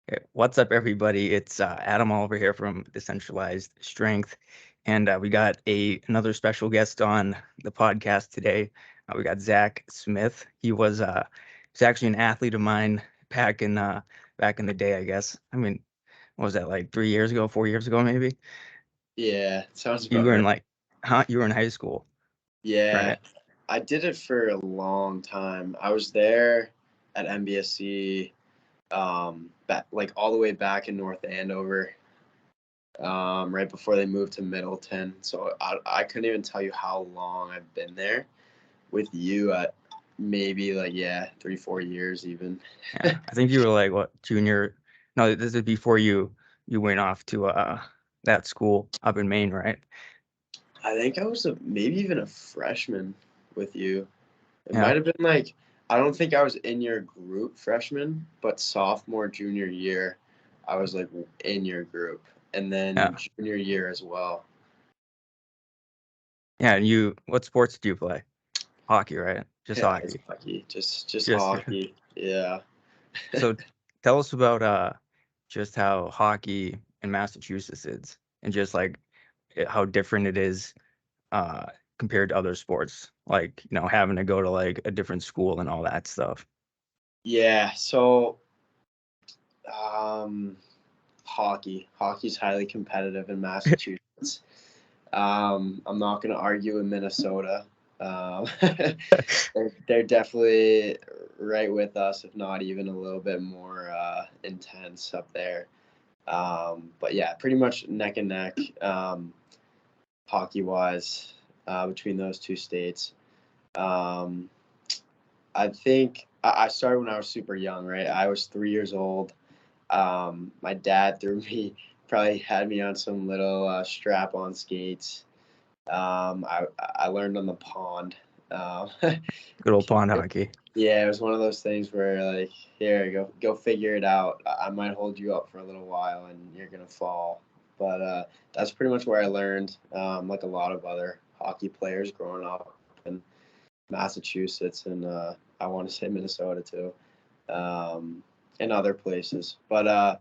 Okay, what's up, everybody? It's Adam over here from Decentralized Strength, and we got another special guest on the podcast today. We got Zach Smith. He's actually an athlete of mine back in the day, I guess. I mean, what was that, like 3 years ago, 4 years ago, maybe? Yeah, sounds You about were in right. like, you were in high school, Yeah, right? I did it for a long time. I was there at MBSC, back, like all the way back in North Andover, right before they moved to Middleton. So I couldn't even tell you how long I've been there with you at maybe like, yeah, 3, 4 years even. Yeah, I think you were like what, junior? No, this is before you went off to that school up in Maine, right? I think I was maybe even a freshman with you. It Yeah. might have been like, I don't think I was in your group freshman, but sophomore, junior year, I was like in your group. And then Yeah. junior year as well. Yeah, and what sports do you play? Hockey, right? Just Yeah, it's hockey. hockey. Just Just hockey. Yeah. so tell us about just how hockey in Massachusetts is and just like how different it is uh compared to other sports. Like, having to go to like a different school and all that stuff. Yeah, so um hockey. Hockey's highly competitive in Massachusetts. I'm not going to argue in Minnesota. Um, they're definitely right with us, if not even a little bit more intense up there. But yeah, pretty much neck and neck, hockey wise, between those two states. Um, I think I started when I was super young, right? I was 3 years old. My dad threw me, probably had me on some little strap on skates. I learned on the pond. Um, Good old pond hockey. yeah, it was one of those things where like, here, go figure it out. I might hold you up for a little while and you're gonna fall. But that's pretty much where I learned, like a lot of other hockey players growing up in Massachusetts and I want to say Minnesota too, and other places. But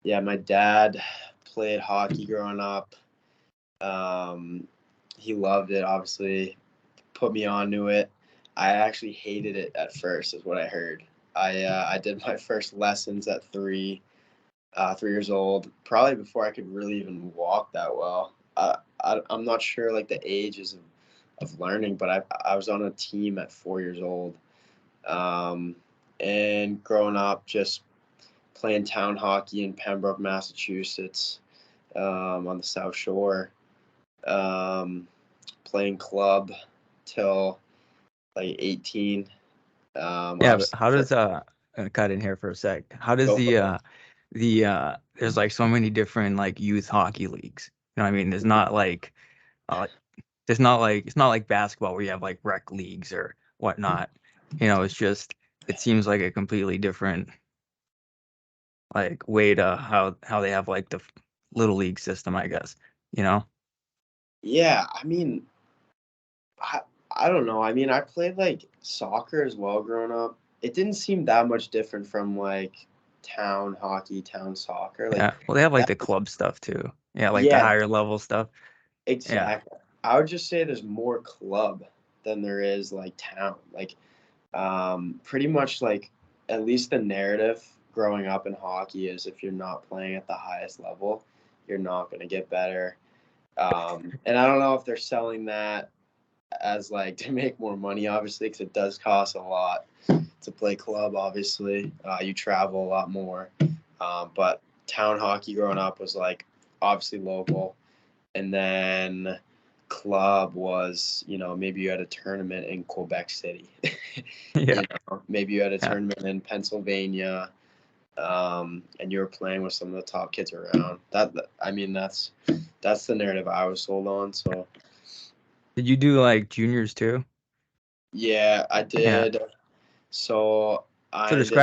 yeah, my dad played hockey growing up. Um, he loved it, obviously, put me onto it. I actually hated it at first, is what I heard. I did my first lessons at 3 years old, probably before I could really even walk that well. I'm not sure like the ages of learning, but I was on a team at 4 years old, um, and growing up just playing town hockey in Pembroke, Massachusetts, on the South Shore, um, playing club till like 18. Yeah, but Obviously, how does cut in here for a sec. How does go for there's like so many different like youth hockey leagues. You know what I mean? Uh it's not like basketball where you have like rec leagues or whatnot. It's just it seems like a completely different like way to how they have like the little league system, I guess. You know? Yeah, I mean, I, I don't know. I mean, I played like soccer as well growing up. It didn't seem that much different from like town hockey, town soccer. Like Yeah. Well, they have like that. the club stuff too. Yeah, like the Yeah, higher level stuff. Yeah. exactly. I would just say there's more club than there is like town. Like, pretty much like at least the narrative growing up in hockey is if you're not playing at the highest level, you're not going to get better. And I don't know if they're selling that as like to make more money, obviously, because it does cost a lot to play club. Obviously, you travel a lot more. But town hockey growing up was like obviously local, and then club was, maybe you had a tournament in Quebec City. Yeah. Maybe you had a Yeah. tournament in Pennsylvania, and you were playing with some of the top kids around. I mean, that's the narrative I was sold on. So Did you do like juniors too? yeah, I Yeah. did. So I So ended up.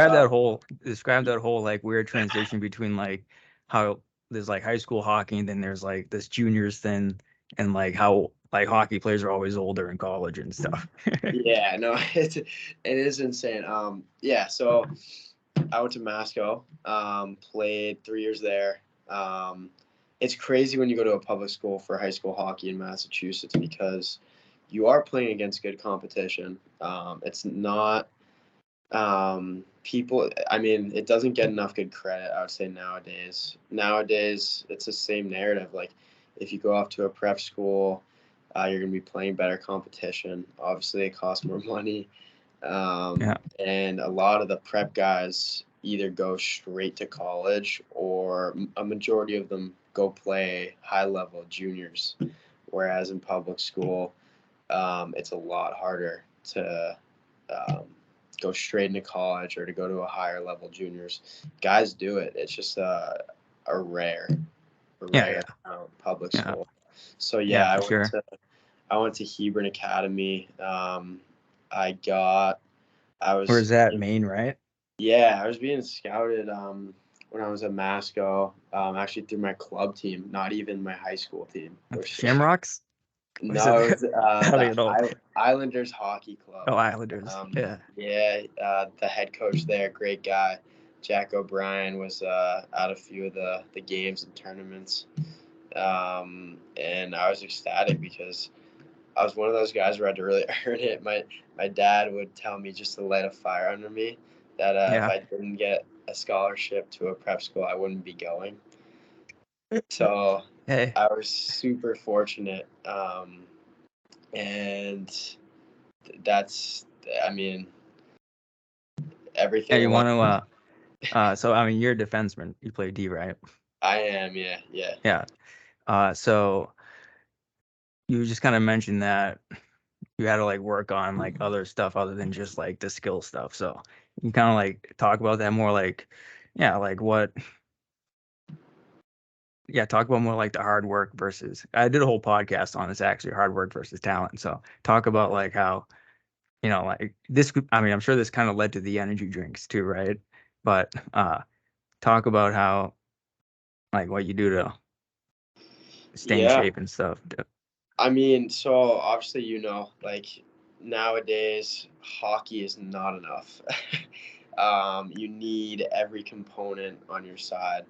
describe that whole like weird transition between like how there's like high school hockey and then there's like this juniors thing and like how like hockey players are always older in college and stuff. Yeah, no, it is insane. Yeah, so I went to Masco, played 3 years there. It's crazy when you go to a public school for high school hockey in Massachusetts because you are playing against good competition. It's not people. I mean, it doesn't get enough good credit, I would say, nowadays. Nowadays, it's the same narrative. Like, if you go off to a prep school, you're going to be playing better competition. Obviously, it costs more money. Yeah. And a lot of the prep guys either go straight to college or a majority of them go play high level juniors. Whereas in public school, it's a lot harder to um, go straight into college or to go to a higher level juniors. Guys do it. It's just a rare, Yeah. public Yeah. school. So Yeah, yeah, for sure. I went to Hebron Academy. I got I was Where's that, Maine, right? yeah, I was being scouted when I was at Masco, actually through my club team, not even my high school team. Which Shamrocks? Was it no, it was I don't even know. Islanders Hockey Club. Oh, Islanders. Yeah. Yeah, the head coach there, great guy, Jack O'Brien, was at a few of the games and tournaments, and I was ecstatic because I was one of those guys where I had to really earn it. My dad would tell me just to light a fire under me that if Yeah. I didn't get a scholarship to a prep school, I wouldn't be going. So Hey. I was super fortunate, and that's, I mean, Yeah, everything you along. want to so I mean you're a defenseman. You play D, right? I am, yeah, yeah. Yeah. So you just kind of mentioned that you had to like work on like other stuff other than just like the skill stuff. So you kind of like talk about that more like, yeah, like what, yeah, talk about more like the hard work versus, I did a whole podcast on this actually, hard work versus talent. So talk about like how, like this, I mean, I'm sure this kind of led to the energy drinks too, right? But talk about how, like what you do to stay in Yeah, shape and stuff. I mean, so obviously, like nowadays, hockey is not enough. You need every component on your side,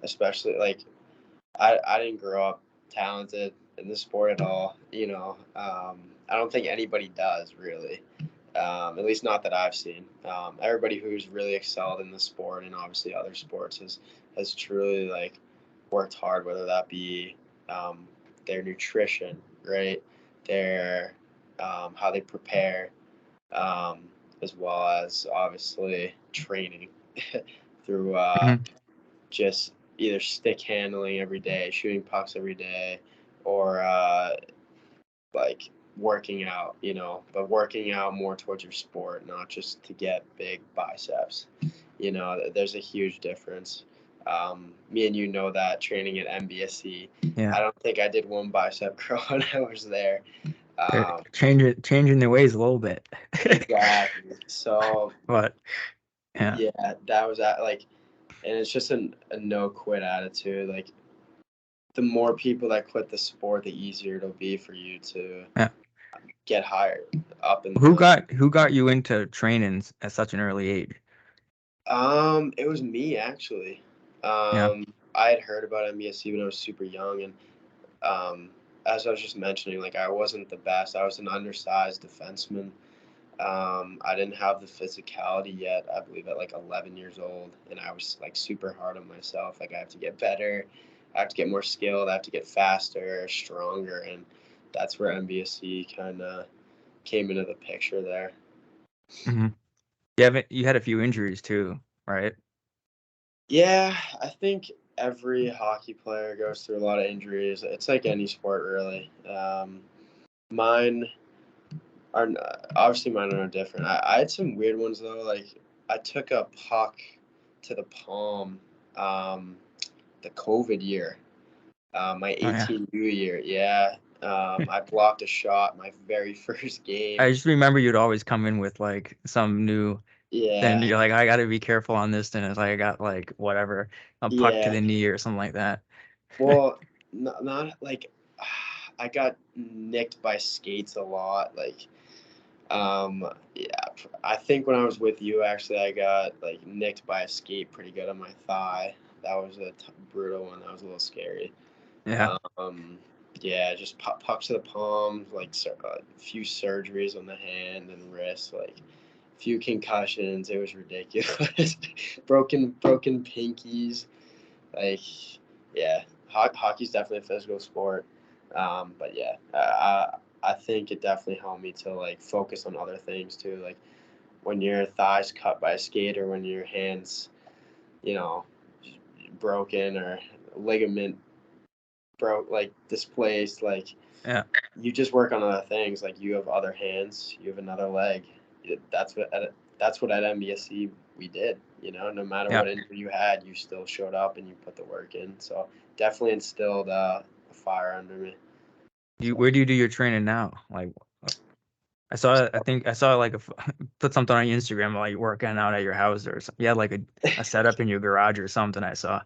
especially like I didn't grow up talented in the sport at all. I don't think anybody does really. At least not that I've seen. Everybody who's really excelled in the sport and obviously other sports has truly like worked hard, whether that be their nutrition, right? Their how they prepare, um, as well as obviously training through Mhm. just either stick handling every day, shooting pucks every day, or like working out, but working out more towards your sport, not just to get big biceps. There's a huge difference. Me and you know that training at MBSC, Yeah. I don't think I did one bicep curl when I was there. They're Um, changing their ways a little bit. exactly. So But yeah. yeah, that was like, and it's just a no quit attitude. Like, the more people that quit the sport, the easier it'll be for you to Yeah. get hired up in Who the. got you into training at such an early age? It was me actually. Yeah. I had heard about MBSC when I was super young, and as I was just mentioning, like I wasn't the best. I was an undersized defenseman. I didn't have the physicality yet. I believe at like 11 years old, and I was like super hard on myself. Like I have to get better. I have to get more skilled. I have to get faster, stronger, and that's where MBSC kind of came into the picture there. hmm you had a few injuries too, right? Yeah, I think every hockey player goes through a lot of injuries. It's like any sport, really. Mine are obviously mine are no different. I had some weird ones though. Like I took a puck to the palm, the COVID year, my Oh yeah. 18U year. Yeah, I blocked a shot my very first game. I just remember you'd always come in with like some new. Then Yeah, you're like, I got to be careful on this. Then it's like I got like whatever a puck to yeah. the knee or something like that. Well, not like I got nicked by skates a lot. Like Yeah, I think when I was with you, actually, I got like nicked by a skate pretty good on my thigh. That was a brutal one. That was a little scary. Yeah. Um, yeah, just pucks to the palm, like a few surgeries on the hand and wrist, like a few concussions. It was ridiculous. broken pinkies. Like, yeah, hockey's definitely a physical sport. But yeah, I think it definitely helped me to like focus on other things too. Like when your thigh's cut by a skate or when your hands, you know, broken or ligament broke, like displaced, like Yeah. you just work on other things. Like you have other hands, you have another leg. That's what at MBSC we did. No matter Yeah. what injury you had, you still showed up and you put the work in. So definitely instilled a fire under me. So, Where do you do your training now? Like, I think I saw like put something on your Instagram while you're working out at your house or something. You had like a setup in your garage or something. I saw.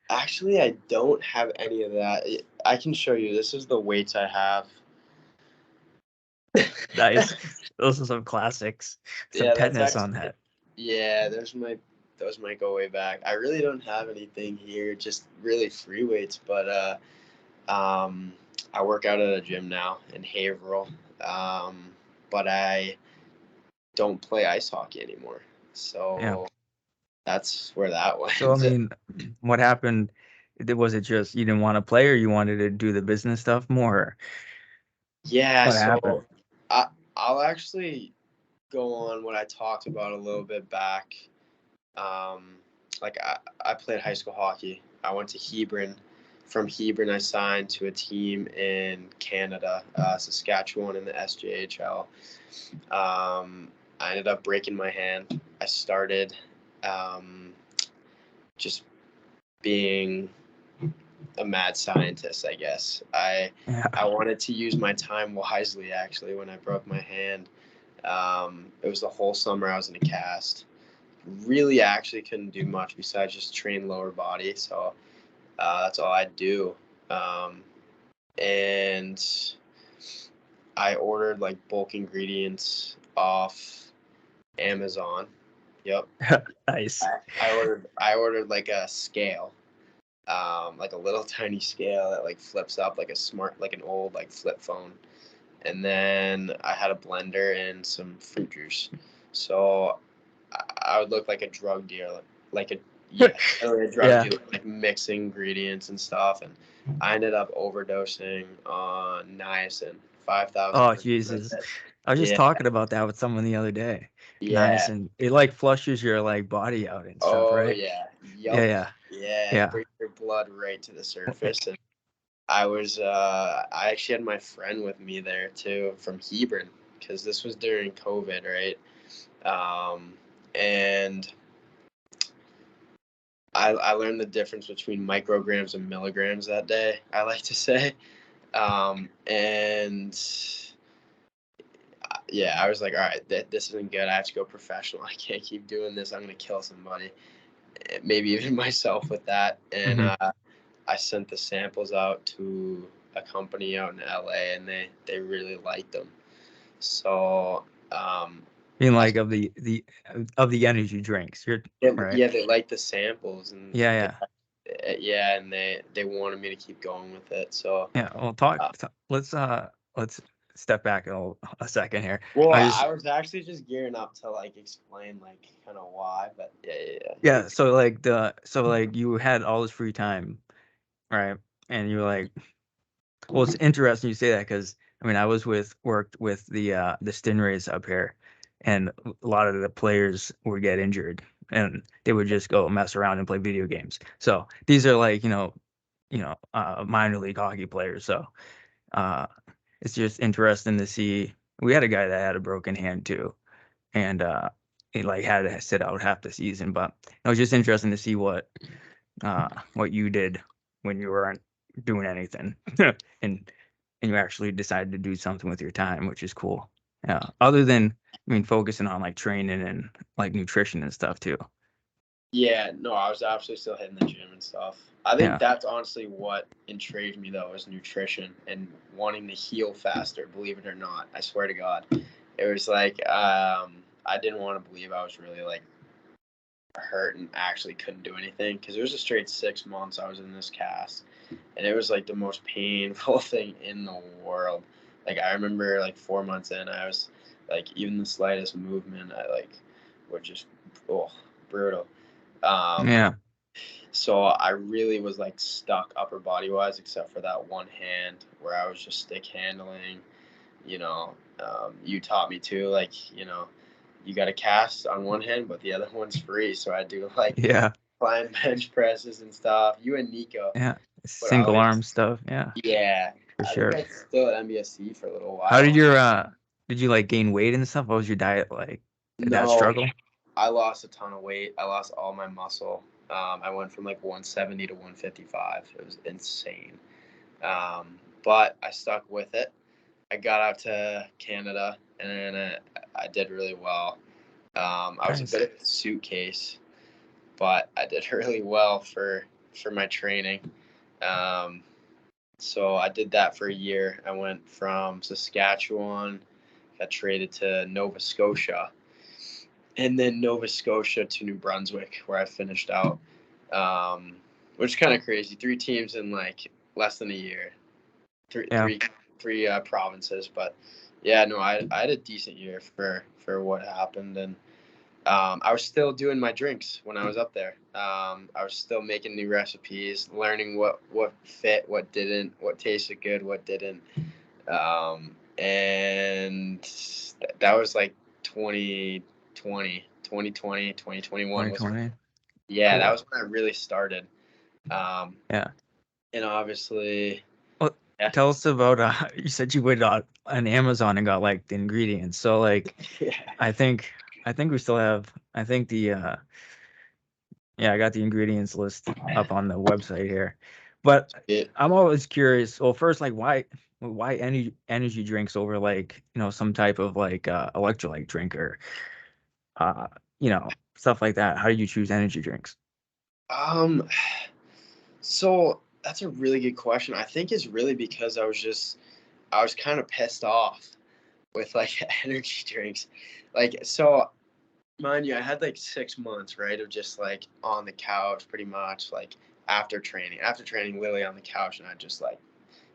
actually, I don't have any of that. I can show you. This is the weights I have. Nice. Those are some classics. Some Yeah, that's tetanus on actually. that. Yeah, those might go way back. I really don't have anything here, just really free weights. But um, I work out at a gym now in Haverhill, but I don't play ice hockey anymore. Yeah. So that's where that So I went. mean, what happened? Was it just you didn't want to play, or you wanted to do the business stuff more? Yeah, What so happened? I I'll actually go on what I talked about a little bit back. Um, like I played high school hockey. I went to Hebron. From Hebron, I signed to a team in Canada, Saskatchewan, in the SJHL. I ended up breaking my hand. I started just being a mad scientist, I guess. I Yeah. wanted to use my time wisely. Actually, when I broke my hand, it was the whole summer I was in a cast. Really, actually couldn't do much besides just train lower body. So that's all I do. Um, and I ordered like bulk ingredients off Amazon. Yep. Nice. I ordered like a scale, like a little tiny scale that like flips up like an old like flip phone. And then I had a blender and some fruit juice. So I would look like a drug dealer, like a yeah, or a drug Yeah. dealer, like mixing ingredients and stuff. And I ended up overdosing on niacin, 5,000 Oh per. Jesus. I was just Yeah, talking about that with someone the other day. Nice, yeah. and it like flushes your like body out and stuff, Oh right? yeah, Yeah, yup. yeah, Yeah, it yeah. brings your blood right to the surface. And I actually had my friend with me there too from Hebron because this was during COVID, right? And I learned the difference between micrograms and milligrams that day, I like to say. And yeah, I was like, all right, this isn't good. I have to go professional. I can't keep doing this. I'm going to kill somebody, maybe even myself with that. And Hmm. I sent the samples out to a company out in LA and they really liked them. So, Being I, like of the energy drinks, you're right. yeah, they liked the samples and Yeah, yeah, yeah, and they wanted me to keep going with it. So, yeah. Well, uh, let's step back a second here. well, I just I was actually just gearing up to like explain like kind of why, but yeah. yeah. So like you had all this free time, right? And you're like, well, it's interesting you say that because I mean I worked with the Stingrays up here, and a lot of the players would get injured, and they would just go mess around and play video games. So these are like minor league hockey players. So uh, it's just interesting to see. We had a guy that had a broken hand too, and he like had to sit out half the season. But it was just interesting to see what you did when you weren't doing anything, and you actually decided to do something with your time, which is cool. Yeah. Other than I mean, focusing on like training and like nutrition and stuff too. Yeah, no, I was absolutely still hitting the gym and stuff. I think Yeah. that's honestly what intrigued me though, is nutrition and wanting to heal faster, believe it or not. I swear to God. it was like I didn't want to believe I was really like hurt and actually couldn't do anything, because it was a straight 6 months I was in this cast, and it was like the most painful thing in the world. Like I remember like 4 months in, I was like, even the slightest movement, I like would just, oh, brutal. Um, Yeah. so I really was like stuck upper body wise, except for that one hand where I was just stick handling. You know, you taught me too, like, you got to cast on one hand, but the other one's free. So I do like Yeah. climb bench presses and stuff. You and Nico Yeah. would Single always, arm stuff. Yeah, yeah. for I think sure. I was still at MBSC for a little How did while. your did you like gain weight and stuff? What was your diet like? Did that No, struggle? I lost a ton of weight. I lost all my muscle. I went from like 170 to 155. It was insane. But I stuck with it. I got out to Canada, and I did really well. I was a Nice. bit of a suitcase, but I did really well for my training. Um, so I did that for a year. I went from Saskatchewan, got traded to Nova Scotia, and then Nova Scotia to New Brunswick, where I finished out, which is kind of crazy. 3 teams in like less than a year, three, Yeah. three, three provinces. But yeah, no, I had a decent year for what happened, and I was still doing my drinks when I was up there. I was still making new recipes, learning what fit, what didn't, what tasted good, what didn't. And that was like 2021 was, 2020. yeah, that Cool. was when I really started. Um, Yeah. and obviously, Well, yeah, tell us about you said you went on Amazon and got like the ingredients. So like yeah, I think we still have I think the yeah, I got the ingredients list up on the website here. But it, I'm always curious. Well, first, like, why energy drinks over like some type of like electrolyte drink or uh stuff like that? How do you choose energy drinks? um, so that's a really good question. I think it's really because I was kind of pissed off with like energy drinks. Like, so mind you, I had like 6 months, right, of just like on the couch pretty much, like after training, literally on the couch, and I just like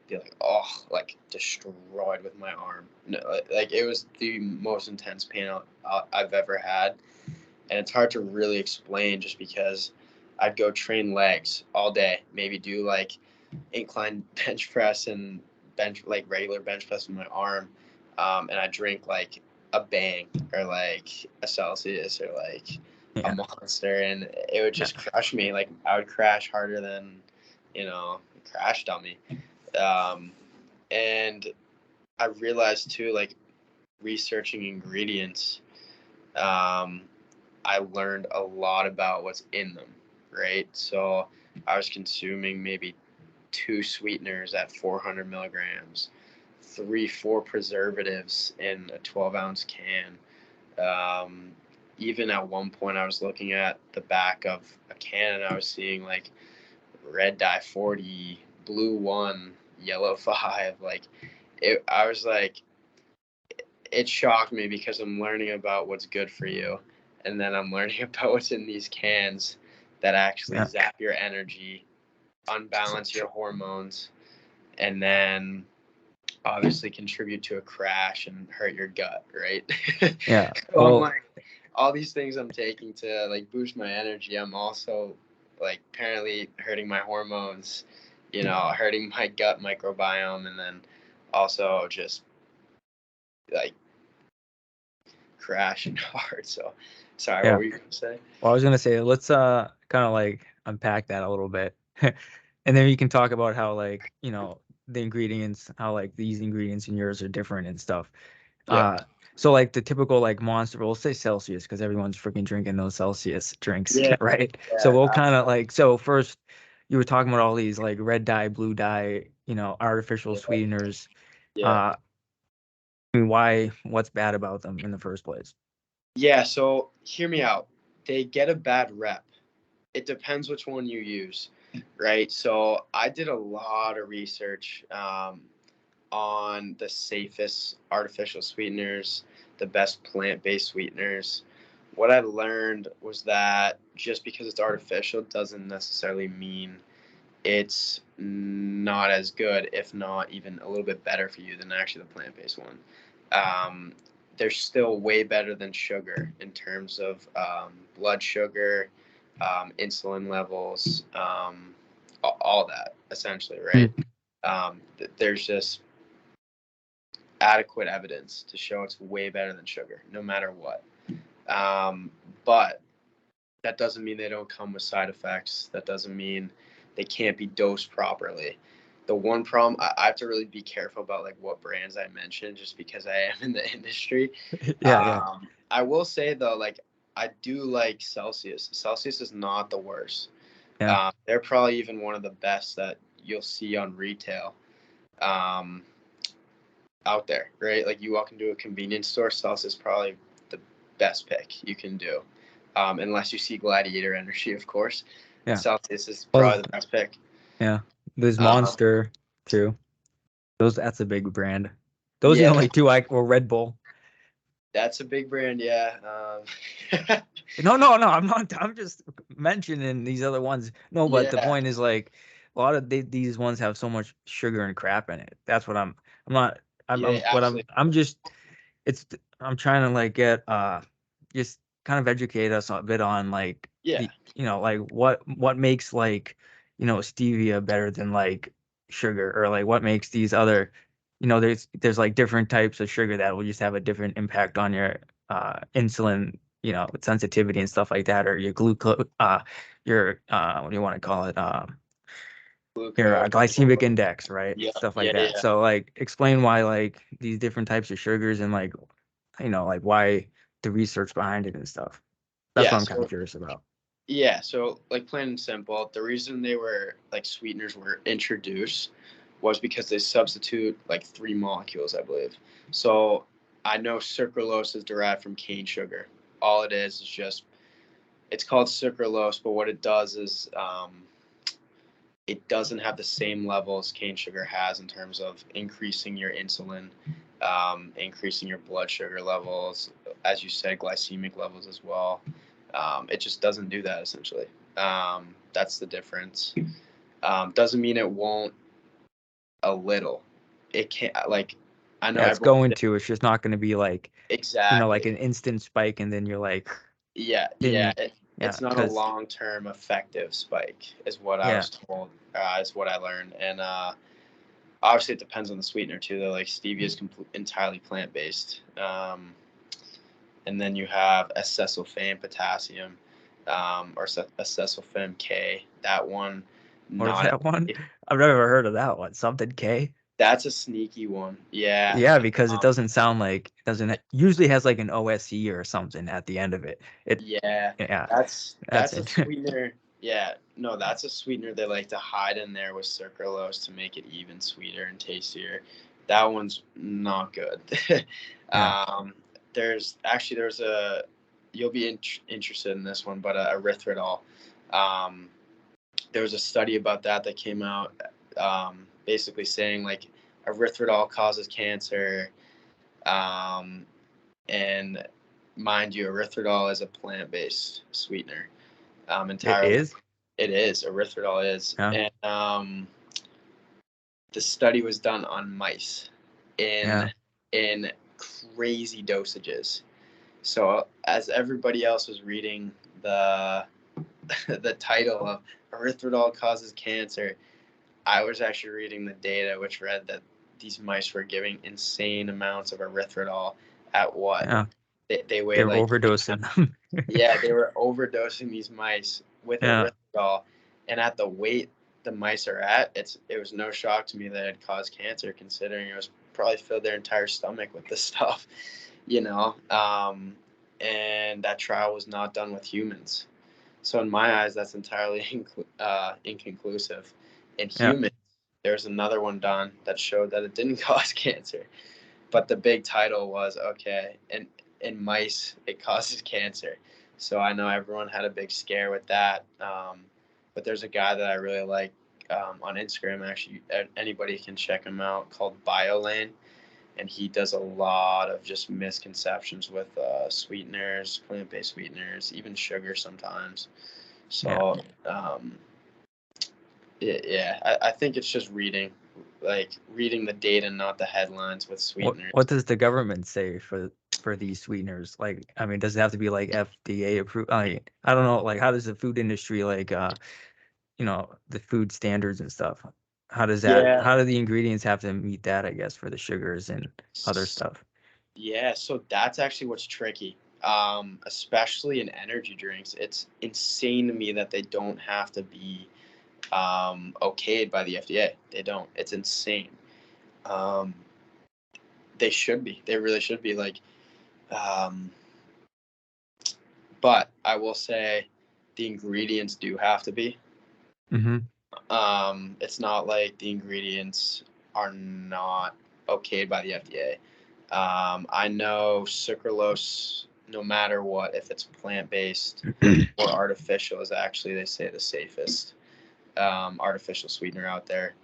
be like, oh, like destroyed with my arm. No, like it was the most intense pain I've ever had, and it's hard to really explain just because I'd go train legs all day, maybe do like incline bench press and bench like regular bench press with my arm, and I drink like a Bang or like a Celsius or like a Yeah, Monster, and it would yeah, just crush me. Like I would crash harder than a crash dummy. Um, and I realized too, like researching ingredients, um, I learned a lot about what's in them, right? So I was consuming maybe 2 sweeteners at 400 milligrams, 4 preservatives in a 12-ounce can. Um, Even at one point, I was looking at the back of a can and I was seeing like red dye 40, blue 1, yellow 5. Like, I was like, it shocked me because I'm learning about what's good for you. And then I'm learning about what's in these cans that actually yeah, zap your energy, unbalance your hormones, and then obviously contribute to a crash and hurt your gut, right? yeah. So I'm Well, like, all these things I'm taking to like boost my energy, I'm also like apparently hurting my hormones, hurting my gut microbiome, and then also just like crashing hard. So sorry, what yeah. were you gonna say? Well, I was gonna say let's kind of like unpack that a little bit, and then we can talk about how like the ingredients, how like these ingredients in yours are different and stuff. Yeah. Uh, so like the typical like Monster, we'll say Celsius because everyone's freaking drinking those Celsius drinks, Yeah. right? So Yeah. we'll kind of like so first you were talking about all these like red dye, blue dye, artificial Yeah. sweeteners. Yeah. Uh, I mean, what's bad about them in the first place? Yeah. So hear me out. They get a bad rep. It depends which one you use, right? So I did a lot of research on the safest artificial sweeteners, the best plant-based sweeteners. What I learned was that just because it's artificial doesn't necessarily mean it's not as good, if not even a little bit better for you than actually the plant-based one. They're still way better than sugar in terms of blood sugar, insulin levels, all that essentially, right? There's just adequate evidence to show it's way better than sugar, no matter what. But that doesn't mean they don't come with side effects. That doesn't mean they can't be dosed properly. The one problem, I have to really be careful about like what brands I mention, just because I am in the industry. Yeah. I will say though, like I do like Celsius. Celsius is not the worst. Yeah. They're probably even one of the best that you'll see on retail out there, right? Like you walk into a convenience store, Celsius is probably the best pick you can do, unless you see Gladiator Energy, of course. Yeah. Celsius is Well, probably the best pick. yeah. There's Monster too. That's a big brand. Those are the Yeah, only two or Red Bull. that's a big brand. Yeah. No. I'm not. I'm just mentioning these other ones. No, but the Yeah. point is like a lot of these ones have so much sugar and crap in it. That's what I'm. I'm not. Yeah, What absolutely. I'm just. It's. I'm trying to like get just kind of educate us a bit on like Yeah. like what makes like stevia better than like sugar, or like what makes these other there's like different types of sugar that will just have a different impact on your insulin sensitivity and stuff like that, or your glucose your what do you want to call it, your Glucose. glycemic index, right? Yeah. Stuff like Yeah. that. Yeah. So like explain why like these different types of sugars, and like like why the research behind it and stuff. That's Yeah. what I'm kind So of curious about. yeah. So like plain and simple, the reason they were like sweeteners were introduced was because they substitute like three molecules, I believe. So I know sucralose is derived from cane sugar. All it is just it's called sucralose, but what it does is it doesn't have the same levels cane sugar has in terms of increasing your insulin, increasing your blood sugar levels, as you said, glycemic levels as well. It just doesn't do that essentially. That's the difference. Doesn't mean it won't a little. It can't like I know Yeah, it's everyone going to. It's just not going to be like like exactly. an instant spike, and then you're like, Yeah, then it's yeah, not a because long-term effective spike, is what I yeah, was told. Is what I learned, and obviously it depends on the sweetener too. Though, like stevia is entirely plant-based, and then you have acetylfame potassium, or acetylfame K. That one, what is not that one? I've never heard of that one. Something K. that's a sneaky one. Yeah, Yeah, because it um, doesn't sound like it doesn't usually has like an OSE or something at the end of it. yeah, Yeah, that's that's a it. sweetener. Yeah, no, that's a sweetener they like to hide in there with sucralose to make it even sweeter and tastier. That one's not good. Yeah, um, there's a you'll be interested in this one, but erythritol. Um, there was a study about that came out, basically saying like erythritol causes cancer, um, and mind you, erythritol is a plant-based sweetener, it entirely. is. It is. Erythritol is. Yeah, And the study was done on mice yeah. in crazy dosages. So as everybody else was reading the the title of erythritol causes cancer, I was actually reading the data, which read that these mice were giving insane amounts of erythritol at what Yeah, they they weighed were like overdosing them. yeah, they were overdosing these mice with Yeah, erythritol, and at the weight the mice are at, it was no shock to me that it caused cancer, considering it was probably filled their entire stomach with this stuff, you know. And that trial was not done with humans, so in my eyes, that's entirely inconclusive. In yeah, humans, there's another one done that showed that it didn't cause cancer, but the big title was okay, and in mice it causes cancer. So I know everyone had a big scare with that. But there's a guy that I really like, on Instagram. Actually, anybody can check him out, called BioLane. and he does a lot of just misconceptions with sweeteners, plant-based sweeteners, even sugar sometimes. So I think it's just reading the data, not the headlines with sweeteners. What does the government say for these sweeteners? Like, I mean, does it have to be like FDA approved? I mean, I don't know. Like, how does the food industry like the food standards and stuff? How does that? Yeah. How do the ingredients have to meet that? I guess for the sugars and other stuff. Yeah, so that's actually what's tricky. Especially in energy drinks, it's insane to me that they don't have to be okayed by the FDA. They don't. It's insane. Um, they should be. They really should be. Um, but I will say, the ingredients do have to be. Mm-hmm. It's not like the ingredients are not okayed by the FDA. I know sucralose, no matter what, if it's plant-based or artificial, is actually, they say, the safest artificial sweetener out there.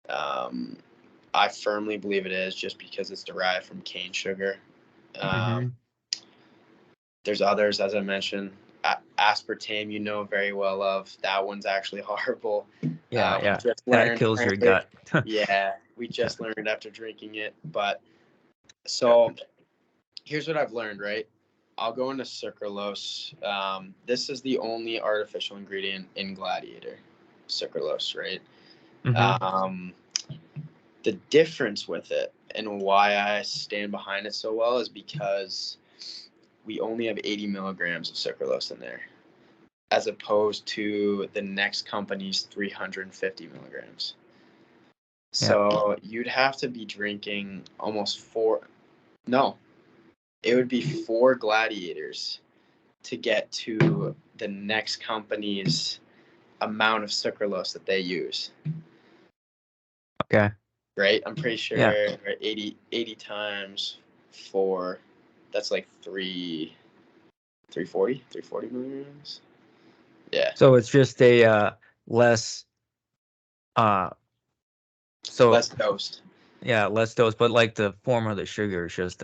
I firmly believe it is, just because it's derived from cane sugar. Mm-hmm. There's others, as I mentioned. Aspartame, very well of. That one's actually horrible. Yeah. Just That learned. kills your gut. Yeah, we just learned after drinking it. But so here's what I've learned, right? I'll go into sucralose. This is the only artificial ingredient in Gladiator, sucralose, right? Mm-hmm. The difference with it and why I stand behind it so well is because we only have 80 milligrams of sucralose in there, as opposed to the next company's 350 milligrams. So you'd have to be drinking almost it would be 4 Gladiators to get to the next company's amount of sucralose that they use. Okay. Right? I'm pretty sure Yeah. 80 times 4, that's like 340 milligrams. Yeah. So it's just a less so Less dosed. yeah, less dose, but like the form of the sugar is just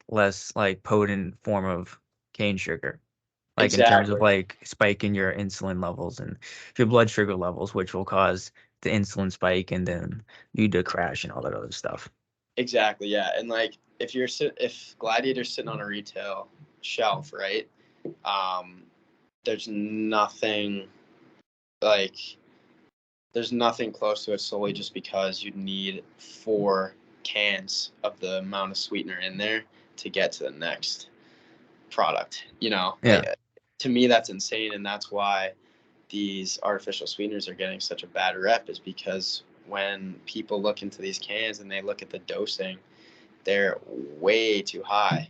less like potent form of cane sugar. Like in terms of Exactly. like spiking your insulin levels and your blood sugar levels, which will cause the insulin spike and then you to crash and all that other stuff. Exactly. Yeah. And like if Gladiator's sitting on a retail shelf, right? There's nothing like there's nothing close to it, solely just because you'd need 4 cans of the amount of sweetener in there to get to the next product. Yeah. To me, that's insane, and that's why these artificial sweeteners are getting such a bad rep, is because when people look into these cans and they look at the dosing, they're way too high.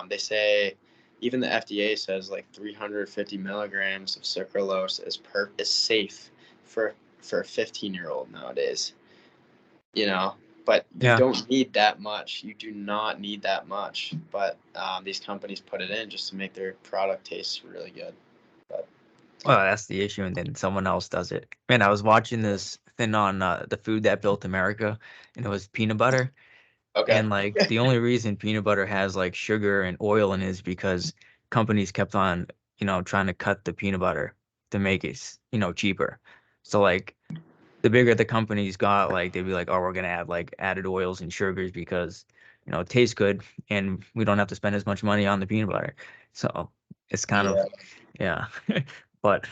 They say, even the FDA says, like 350 milligrams of sucralose is safe for a 15-year-old nowadays. But you Yeah. don't need that much. You do not need that much. But these companies put it in just to make their product taste really good. But Well, that's the issue, and then someone else does it. Man, I was watching this thing on the food that built America, and it was peanut butter. okay. And like the only reason peanut butter has like sugar and oil in it is because companies kept on, trying to cut the peanut butter to make it, cheaper. So like the bigger the companies got, like they'd be like, oh, we're gonna add like added oils and sugars because, it tastes good and we don't have to spend as much money on the peanut butter. So it's kind of, Yeah, yeah, but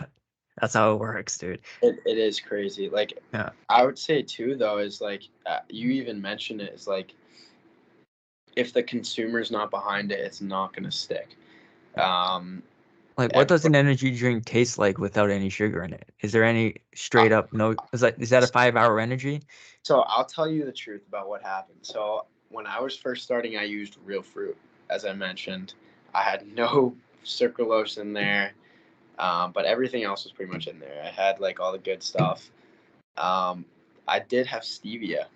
that's how it works, dude. it is crazy. Like, Yeah. I would say too, though, is like you even mentioned it, is like, if the consumer's not behind it, it's not gonna stick. Um, Like, what does everybody, an energy drink taste like without any sugar in it? Is there any straight up no? Is that a 5 hour energy? so I'll tell you the truth about what happened. So when I was first starting, I used real fruit, as I mentioned. I had no sucralose in there, but everything else was pretty much in there. I had like all the good stuff. Um, I did have stevia,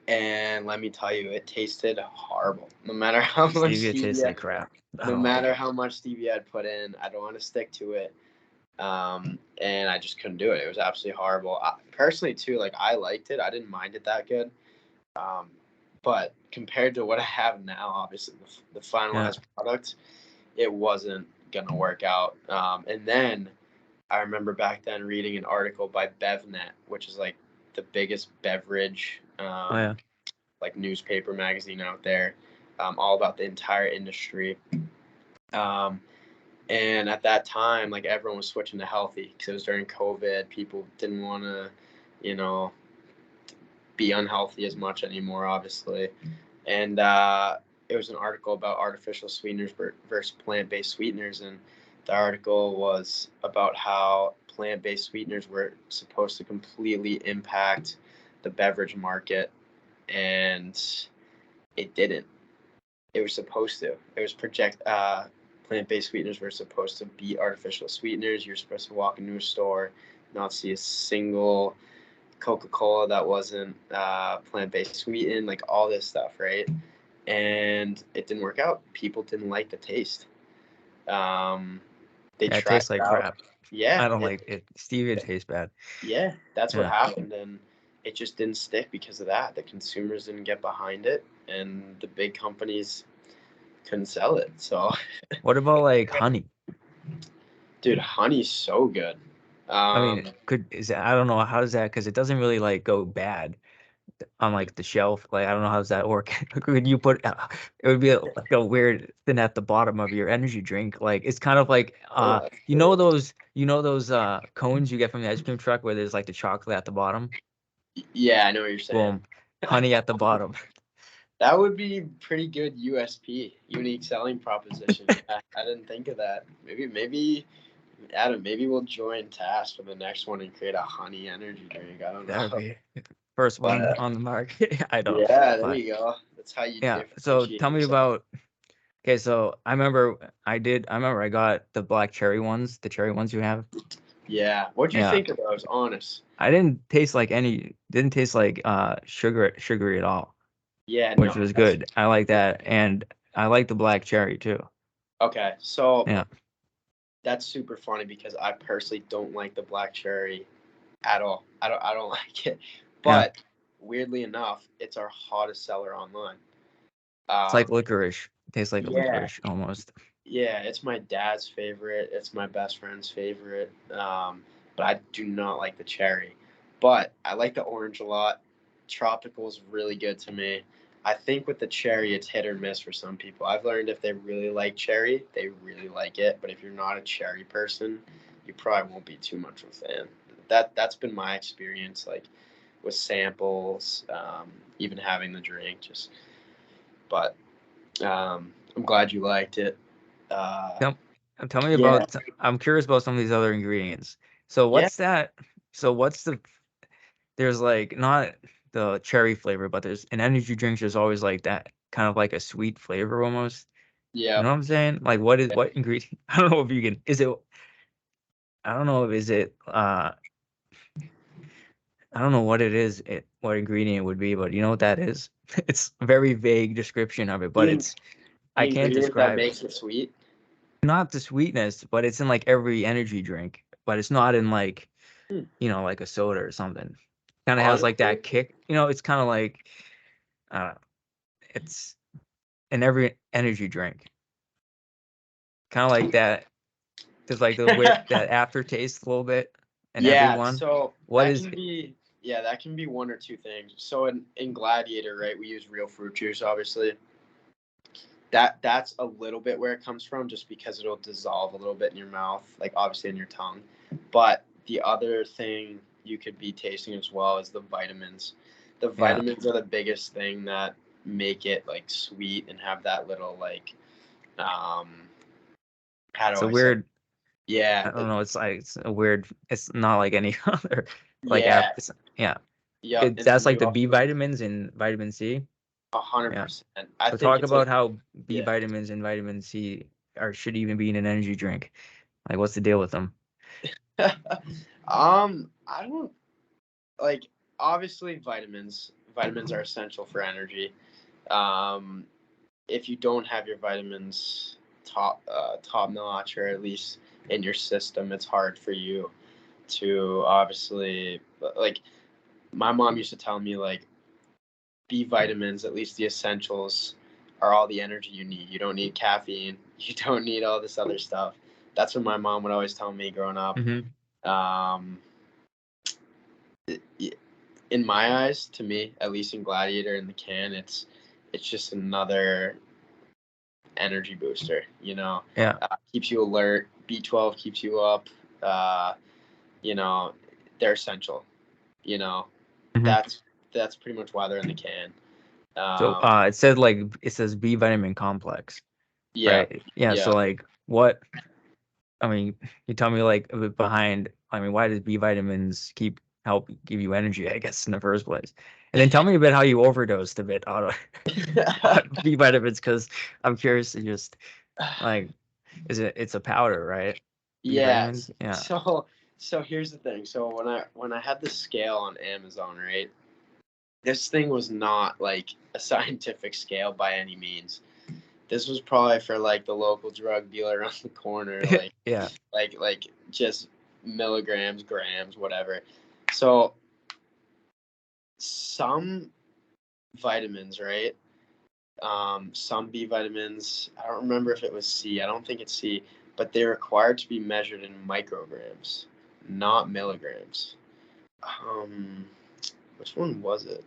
and let me tell you, it tasted horrible. No matter how much Stevia tastes stevia, like crap. I no don't like matter it. how much stevia I'd put in, I don't want to stick to it. And I just couldn't do it. It was absolutely horrible. Personally, too, like, I liked it. I didn't mind it that good. Um, but compared to what I have now, obviously the finalized product, it wasn't gonna work out. And then I remember back then reading an article by BevNet, which is like the biggest beverage like newspaper magazine out there, all about the entire industry. And at that time, like everyone was switching to healthy because it was during COVID. People didn't want to, you know, be unhealthy as much anymore, obviously. And it was an article about artificial sweeteners versus plant-based sweeteners, and the article was about how plant-based sweeteners were supposed to completely impact the beverage market, and it didn't. It was supposed to. It was plant-based sweeteners were supposed to be artificial sweeteners. You're supposed to walk into a store, not see a single Coca-Cola that wasn't plant-based sweetened, like all this stuff, right? And it didn't work out. People didn't like the taste. They it tried tastes like out. crap. Yeah, I don't like it. Stevia tastes bad. Yeah, that's what happened, and it just didn't stick because of that. The consumers didn't get behind it, and the big companies couldn't sell it. So, what about like honey? Dude, honey's so good. I mean, I don't know, how does that, because it doesn't really like go bad on like the shelf. Like I don't know how does that work. Could you put it would be like a weird thing at the bottom of your energy drink. Like it's kind of like those cones you get from the ice cream truck where there's like the chocolate at the bottom. Yeah, I know what you're saying. Boom, honey at the bottom. That would be pretty good USP, unique selling proposition. I didn't think of that. Maybe Adam, maybe we'll join task for the next one and create a honey energy drink. I don't know. That would be first one on the market. I don't. Yeah, there you go. That's how you So tell me yourself. Okay, so I remember I got the black cherry ones, the cherry ones you have. Yeah. What'd you think of those? Honest. I didn't taste like sugary at all. Yeah, which was good. I like that, and I like the black cherry too. Okay, so yeah, that's super funny because I personally don't like the black cherry at all. I don't like it. But weirdly enough, it's our hottest seller online. It's like licorice. It tastes like licorice almost. Yeah, it's my dad's favorite. It's my best friend's favorite. But I do not like the cherry. But I like the orange a lot. Tropical is really good to me. I think with the cherry, it's hit or miss for some people. I've learned if they really like cherry, they really like it. But if you're not a cherry person, you probably won't be too much of a fan. That's been my experience, like with samples, even having the drink. But I'm glad you liked it. Tell me about. I'm curious about some of these other ingredients. So what's that? So what's the? There's like not the cherry flavor, but there's in energy drinks. There's always like that kind of like a sweet flavor almost. Yeah. You know what I'm saying? Like what ingredient? I don't know if you can. I don't know if is it. I don't know what it is. What ingredient it would be, but you know what that is? It's a very vague description of it, but I can't describe. That makes it sweet. Not the sweetness, but it's in like every energy drink, but it's not in like, like a soda or something. Kind of has like that kick. It's kind of like, it's in every energy drink. Kind of like that. There's like that aftertaste a little bit. Everyone. So that can be one or two things. So in Gladiator, right, we use real fruit juice, obviously. That's a little bit where it comes from, just because it'll dissolve a little bit in your mouth, like obviously in your tongue. But the other thing you could be tasting as well is the vitamins. The vitamins are the biggest thing that make it like sweet and have that little like it's a weird. Yeah, I don't know. It's like it's a weird. It's not like any other like that's like the B vitamins and vitamin C. 100%. So talk about how B vitamins and vitamin C should even be in an energy drink. Like, what's the deal with them? I don't like. Obviously, vitamins are essential for energy. If you don't have your vitamins top notch, or at least in your system, it's hard for you to obviously, like, my mom used to tell me, like, B vitamins, at least the essentials, are all the energy you need. You don't need caffeine. You don't need all this other stuff. That's what my mom would always tell me growing up. Um, in my eyes, to me, at least in Gladiator in the can, it's just another energy booster. Yeah. Keeps you alert. B12 keeps you up. You know, they're essential. You know, that's pretty much why they're in the can. So it says B vitamin complex, Yeah, right? Yeah. yeah. So like what? I mean, you tell me like a bit behind. I mean, why does B vitamins help give you energy? I guess in the first place, and then tell me a bit how you overdosed a bit on B vitamins, because I'm curious to just like, it's a powder, right? B Yeah. vitamins. Yeah. So here's the thing. So when I had the scale on Amazon, right? This thing was not like a scientific scale by any means. This was probably for like the local drug dealer around the corner, like Yeah. like just milligrams, grams, whatever. So some vitamins, right? Some B vitamins, I don't remember if it was C. I don't think it's C, but they're required to be measured in micrograms, not milligrams. Which one was it?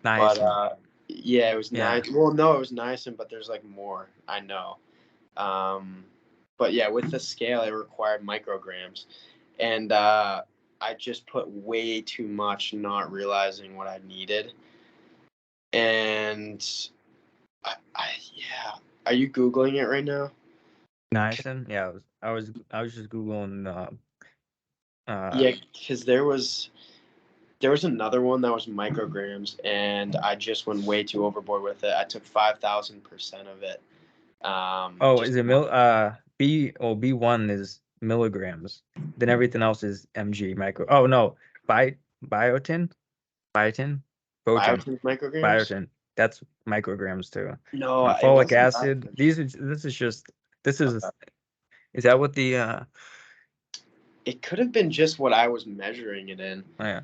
But Niacin. yeah, it was Yeah. nice. Well, no, it was niacin, but there's like more. I know. But yeah, with the scale, it required micrograms, and I just put way too much, not realizing what I needed. And yeah. Are you Googling it right now? Niacin. Yeah. I was just googling. Yeah, because there was another one that was micrograms, and I just went way too overboard with it. I took 5,000% of it. Oh, Just is it B1 is milligrams. Then everything else is mg micro. Oh no, bi biotin, biotin, biotin, biotin micrograms. biotin. That's micrograms too. No, it Folic wasn't acid. biotin. This is just this Okay. is that what the It could have been just what I was measuring it in. oh, yeah.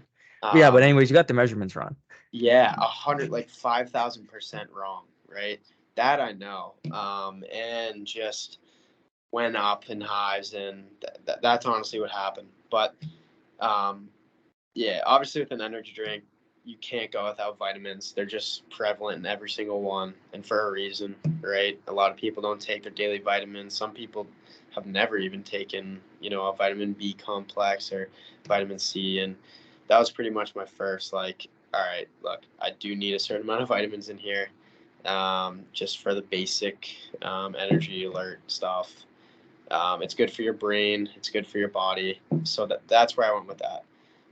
Yeah, but Um, anyways, you got the measurements wrong. yeah, 100, like 5,000% wrong, right? That I know. And just went up in highs, and that's honestly what happened. But um, yeah, obviously with an energy drink, you can't go without vitamins. They're just prevalent in every single one, and for a reason, right? A lot of people don't take their daily vitamins. Some people have never even taken, a vitamin B complex or vitamin C, and that was pretty much my first like, all right, look, I do need a certain amount of vitamins in here, just for the basic energy alert stuff. It's good for your brain. It's good for your body. So that's where I went with that,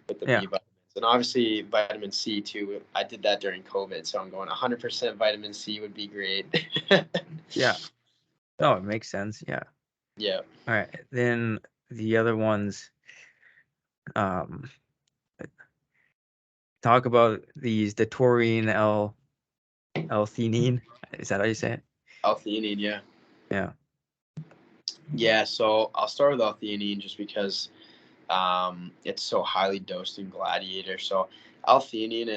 with the B Yeah, vitamins. And obviously vitamin C too. I did that during COVID, so I'm going 100% vitamin C would be great. yeah. No, it makes sense. Yeah. Yeah. All right. Then the other ones, um, talk about the taurine L-theanine. Is that how you say it? L-theanine, yeah. Yeah. Yeah, so I'll start with L-theanine just because it's so highly dosed in Gladiator. So L-theanine,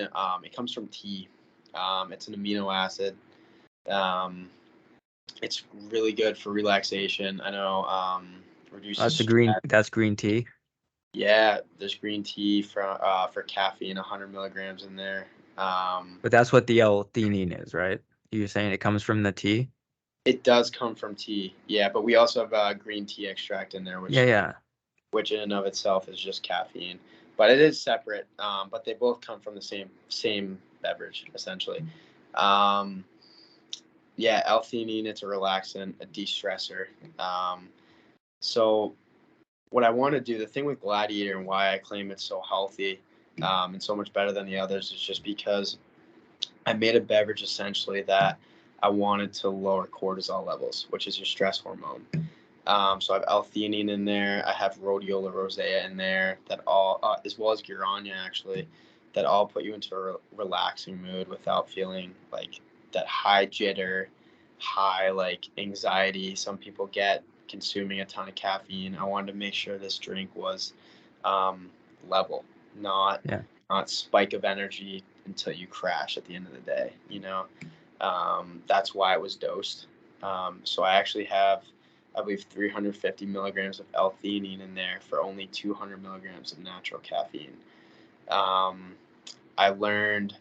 it comes from tea. It's an amino acid. Um, it's really good for relaxation. I know, reduces stress. That's green tea. Yeah, there's green tea for caffeine, 100 milligrams in there. Um, But that's what the L-theanine is, right? You're saying it comes from the tea? it does come from tea, yeah, but we also have green tea extract in there, Yeah, yeah. which in and of itself is just caffeine, but it is separate. But they both come from the same beverage essentially. Um, yeah, L-theanine, it's a relaxant, a de-stressor. So what I want to do, the thing with Gladiator and why I claim it's so healthy, and so much better than the others, is just because I made a beverage essentially that I wanted to lower cortisol levels, which is your stress hormone. So I have L-theanine in there. I have rhodiola rosea in there, that all, as well as Guarana actually, that all put you into a relaxing mood without feeling like that high jitter, high like anxiety some people get consuming a ton of caffeine. I wanted to make sure this drink was level, not Yeah. not spike of energy until you crash at the end of the day. That's why it was dosed. So I actually have, I believe, 350 milligrams of L-theanine in there for only 200 milligrams of natural caffeine. I learned,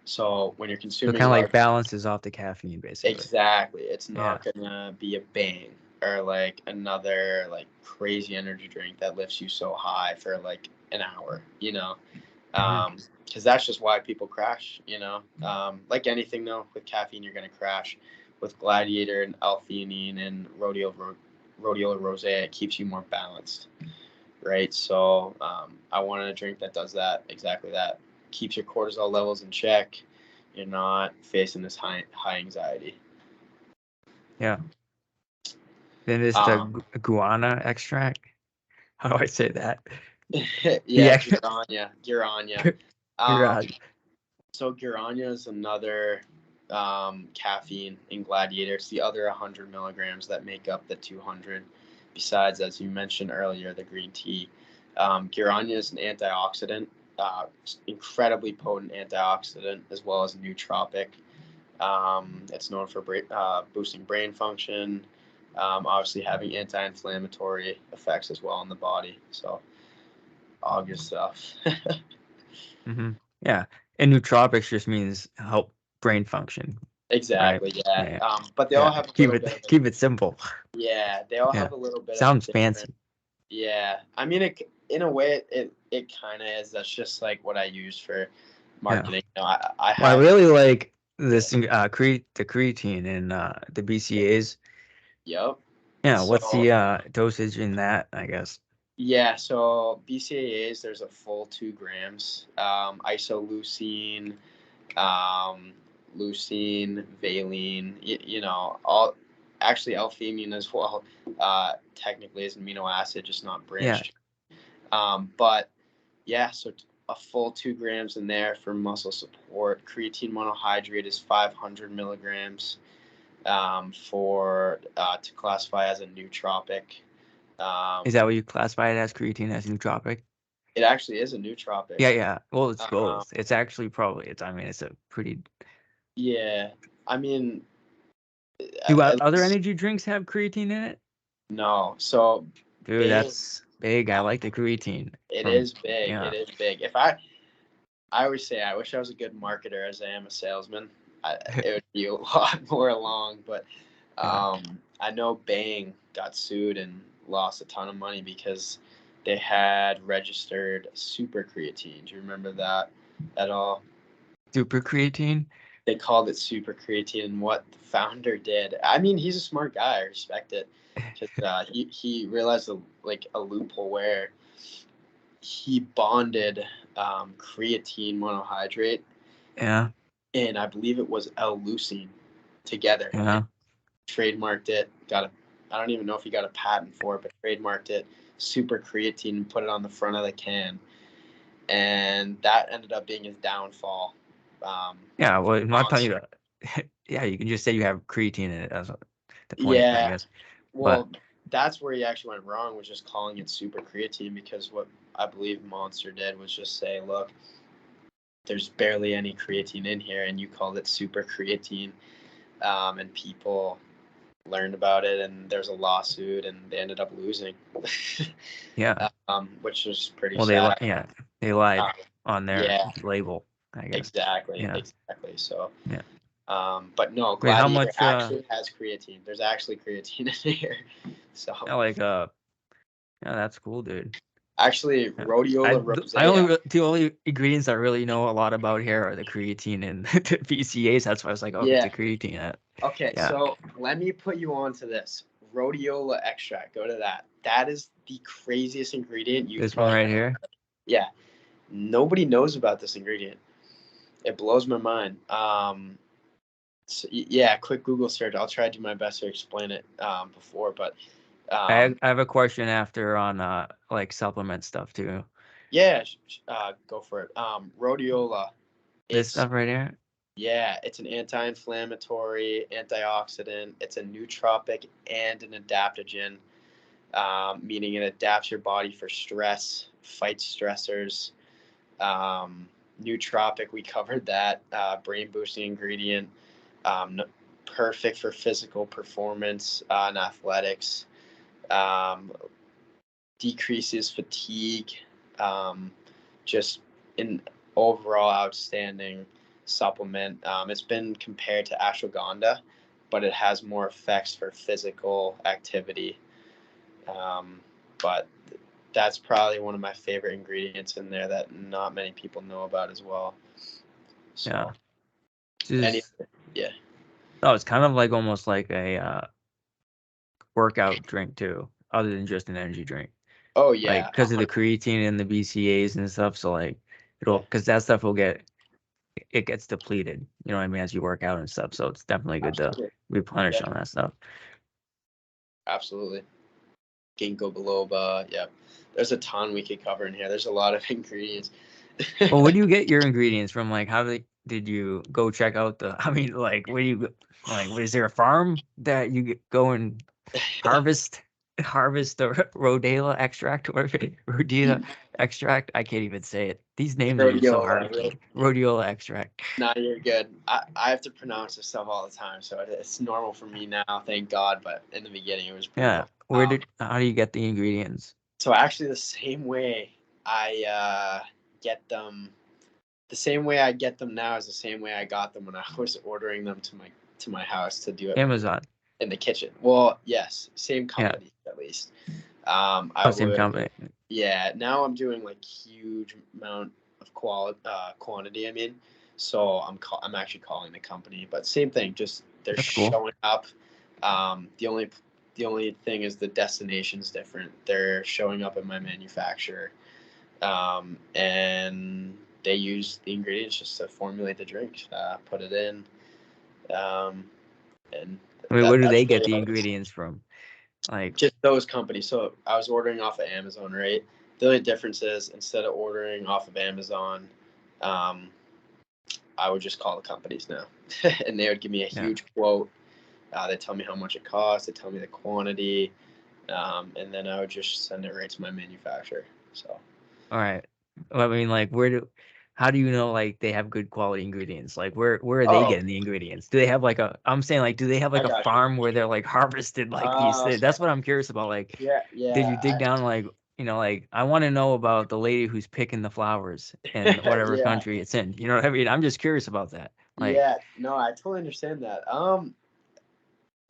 so when you're So consuming kind of like balances off the caffeine, basically. exactly, it's not gonna be a bang or like another like crazy energy drink that lifts you so high for like an hour, because that's just why people crash, like anything though, with caffeine you're gonna crash. With Gladiator and L-theanine and rhodiola rosea, it keeps you more balanced, right? So I wanted a drink that does that, exactly that, keeps your cortisol levels in check. You're not facing this high anxiety. Yeah. Then it's the guarana extract. How do I say that? Yeah, Guarana. Guarana. So Guarana is another caffeine in Gladiator. It's the other 100 milligrams that make up the 200. Besides, as you mentioned earlier, the green tea. Guarana is an antioxidant, incredibly potent antioxidant, as well as nootropic. It's known for boosting brain function, obviously having anti-inflammatory effects as well on the body. So all good stuff. Yeah, and nootropics just means help brain function. Exactly. Right? Yeah. But they all have a little bit. Keep it simple. Yeah, they all have a little bit. Sounds of fancy. Yeah, I mean, in a way, it kind of is. That's just like what I use for marketing. I really like this the creatine and the BCAAs. Yep. Yeah, what's the dosage in that, I guess? Yeah, so BCAAs, there's a full 2 grams. Isoleucine, leucine, valine, all actually L-theanine as well. Technically is an amino acid, just not branched. But yeah, so a full 2 grams in there for muscle support. Creatine monohydrate is 500 milligrams to classify as a nootropic. Is that what you classify it as, creatine as nootropic? It actually is a nootropic. Yeah. Well, it's both. It's actually probably I mean, it's a pretty. Yeah, I mean. Do other energy drinks have creatine in it? No. So. Dude, that's big. I like the creatine. It is big. Yeah. It is big. I always say I wish I was a good marketer as I am a salesman. It would be a lot more along, but I know Bang got sued and lost a ton of money because they had registered super creatine. Do you remember that at all? Super creatine? They called it super creatine, and what the founder did. I mean, he's a smart guy. I respect it. He realized a loophole where he bonded creatine monohydrate. Yeah. And I believe it was L-leucine together. Yeah. Trademarked it. I don't even know if he got a patent for it, but trademarked it. Super creatine, and put it on the front of the can, and that ended up being his downfall. Yeah, well, I'm not telling you that. Yeah, you can just say you have creatine in it. That's the point, I guess. Well, that's where he actually went wrong, was just calling it super creatine, because what I believe Monster did was just say, look, there's barely any creatine in here, and you called it super creatine, and people learned about it, and there's a lawsuit, and they ended up losing. Yeah. Which was pretty sad. They lied on their label, I guess. Exactly. So yeah. But no, Gladiator actually has creatine. There's actually creatine in here. So yeah, that's cool, dude. Actually, rhodiola rosea. The only ingredients I really know a lot about here are the creatine and the BCAAs. That's why I was like, it's a creatine. Okay, so let me put you on to this. Rhodiola extract. Go to that. That is the craziest ingredient you. This one right here? Yeah. Nobody knows about this ingredient. It blows my mind. So, yeah, quick Google search. I'll try to do my best to explain it before, but I have a question after on like supplement stuff too. Yeah, go for it. Rhodiola. This stuff right here? Yeah, it's an anti-inflammatory, antioxidant. It's a nootropic and an adaptogen, meaning it adapts your body for stress, fights stressors. Nootropic, we covered that. Brain boosting ingredient, perfect for physical performance and athletics. Decreases fatigue. Just an overall outstanding supplement. It's been compared to ashwagandha, but it has more effects for physical activity. But that's probably one of my favorite ingredients in there that not many people know about as well. So, yeah. Oh, it's kind of like almost like a workout drink too, other than just an energy drink. Oh yeah, like because of the creatine and the BCAAs and stuff. So like because that stuff it gets depleted. You know what I mean, as you work out and stuff. So it's definitely good to replenish on that stuff. Absolutely. Ginkgo biloba. Yeah, there's a ton we could cover in here. There's a lot of ingredients. Well, where do you get your ingredients from? Like, how did you go check out the? I mean, like, where do you like? Is there a farm that you go and harvest the Rhodiola extract or Rhodiola extract? I can't even say it. These names are just so hard. Rhodiola extract. No, you're good. I have to pronounce this stuff all the time, so it's normal for me now. Thank God. But in the beginning, it was brutal. How do you get the ingredients? So actually, the same way I get them, the same way I get them now is the same way I got them when I was ordering them to my house to do it. Amazon. In the kitchen. Well, yes, same company at least. Same company. Yeah, now I'm doing like huge amount of quantity. I mean, so I'm actually calling the company, but same thing. Just they're showing up. The only thing is the destination's different. They're showing up at my manufacturer, and they use the ingredients just to formulate the drink, put it in, and. I mean, where do they get the ingredients from? Like just those companies. So I was ordering off of Amazon, right? The only difference is instead of ordering off of Amazon, I would just call the companies now, and they would give me a huge quote. They tell me how much it costs. They tell me the quantity, and then I would just send it right to my manufacturer. So. All right. Well, I mean, like, how do you know like they have good quality ingredients? Like, where are they getting the ingredients? Do they have like I'm saying like, do they have like a farm where they're like harvested like these things? That's what I'm curious about. Like, did you dig down like, like I want to know about the lady who's picking the flowers in whatever country it's in. You know what I mean? I'm just curious about that. Like, no, I totally understand that.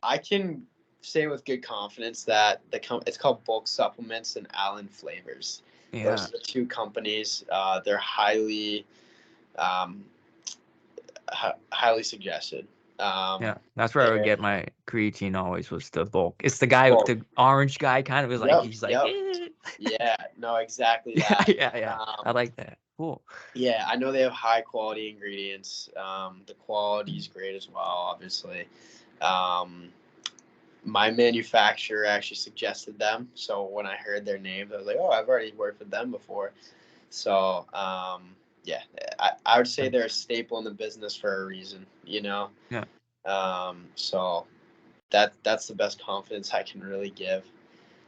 I can say with good confidence that it's called Bulk Supplements and Allen Flavors. Those are the two companies. They're highly suggested. That's where I would get my creatine always was the bulk. It's the guy, the orange guy kind of is like, he's like, yeah, no, exactly that. yeah. I like that. Cool. Yeah, I know they have high quality ingredients. The quality is great as well, obviously. My manufacturer actually suggested them. So when I heard their names, I was like, oh, I've already worked with them before. So, yeah, I would say they're a staple in the business for a reason, you know? Yeah. So that's the best confidence I can really give.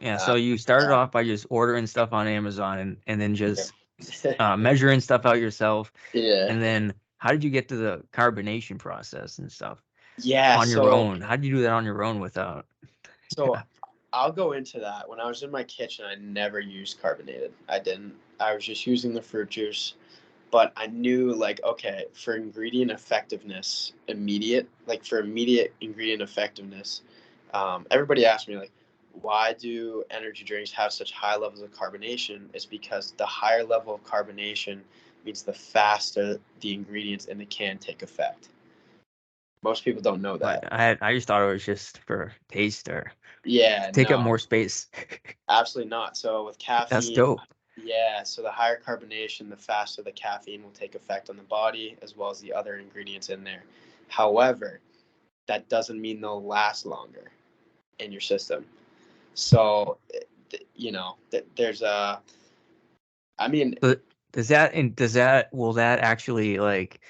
Yeah. So you started off by just ordering stuff on Amazon and then just measuring stuff out yourself. Yeah. And then how did you get to the carbonation process and stuff? Yeah. On your own. How did you do that on your own without? So I'll go into that. When I was in my kitchen, I never used carbonated. I didn't. I was just using the fruit juice. But I knew, like, okay, for ingredient effectiveness, immediate ingredient effectiveness, everybody asked me, like, why do energy drinks have such high levels of carbonation? It's because the higher level of carbonation means the faster the ingredients in the can take effect. Most people don't know that. I just thought it was just for taste or take up more space. Absolutely not. So with caffeine, that's dope. Yeah, so the higher carbonation, the faster the caffeine will take effect on the body, as well as the other ingredients in there. However, that doesn't mean they'll last longer in your system. So, there's a. I mean, will that actually, like,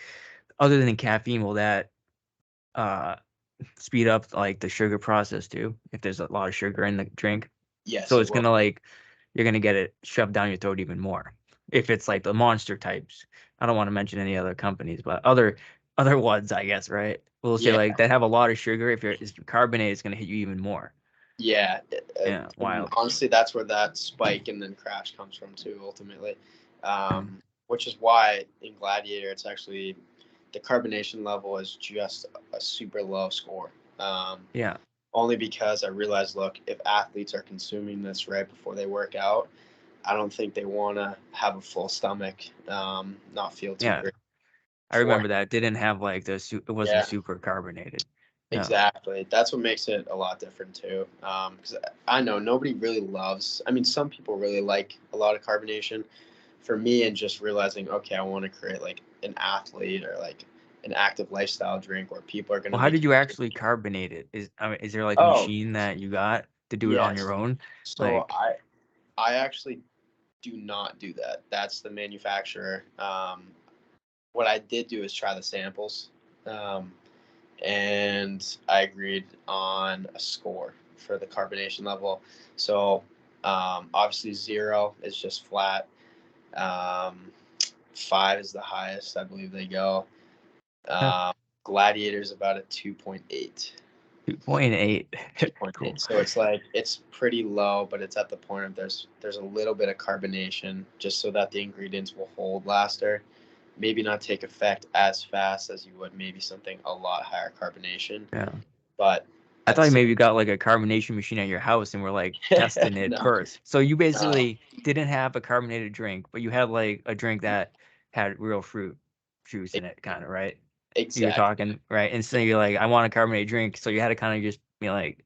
other than caffeine, will that speed up like the sugar process too? If there's a lot of sugar in the drink, yes. So it's gonna like you're gonna get it shoved down your throat even more. if it's like the monster types. I don't want to mention any other companies, but other ones, I guess, right? We'll say Yeah, like that have a lot of sugar. If it's carbonated, it's gonna hit you even more. yeah. Yeah, And wild. honestly, that's where that spike and then crash comes from too. Ultimately, Mm. which is why in Gladiator, it's actually the carbonation level is just a super low score. Yeah, Only because I realized, look, if athletes are consuming this right before they work out, I don't think they want to have a full stomach, not feel too yeah. great I before. remember that. It didn't have like it wasn't Yeah, super carbonated. Yeah. exactly. That's what makes it a lot different too. Because I know nobody really loves. I mean, some people really like a lot of carbonation. For me, and just realizing, okay, I want to create like an athlete or like an active lifestyle drink where people are going to Well, how be. did you actually carbonate it? Is there like a Oh, machine that you got to do it on yes. your own? So Like, I actually do not do that. That's the manufacturer. What I did do is try the samples, um, and I agreed on a score for the carbonation level. So obviously 0 is just flat. Um, 5 is the highest, I believe they go. Um, Gladiator is about a 2.8. 2.8. Cool. 2.8. So it's like it's pretty low, but it's at the point of there's a little bit of carbonation just so that the ingredients will hold laster. Maybe not take effect as fast as you would maybe something a lot higher carbonation, Yeah. but I at the thought same maybe you got like a carbonation machine at your house and we're like testing it no, first. So you no, basically didn't have a carbonated drink, but you had like a drink that had real fruit juice e- in it, kind of, right? You were exactly. talking, right? And so you're like, I want a carbonated drink. So you had to kind of just be like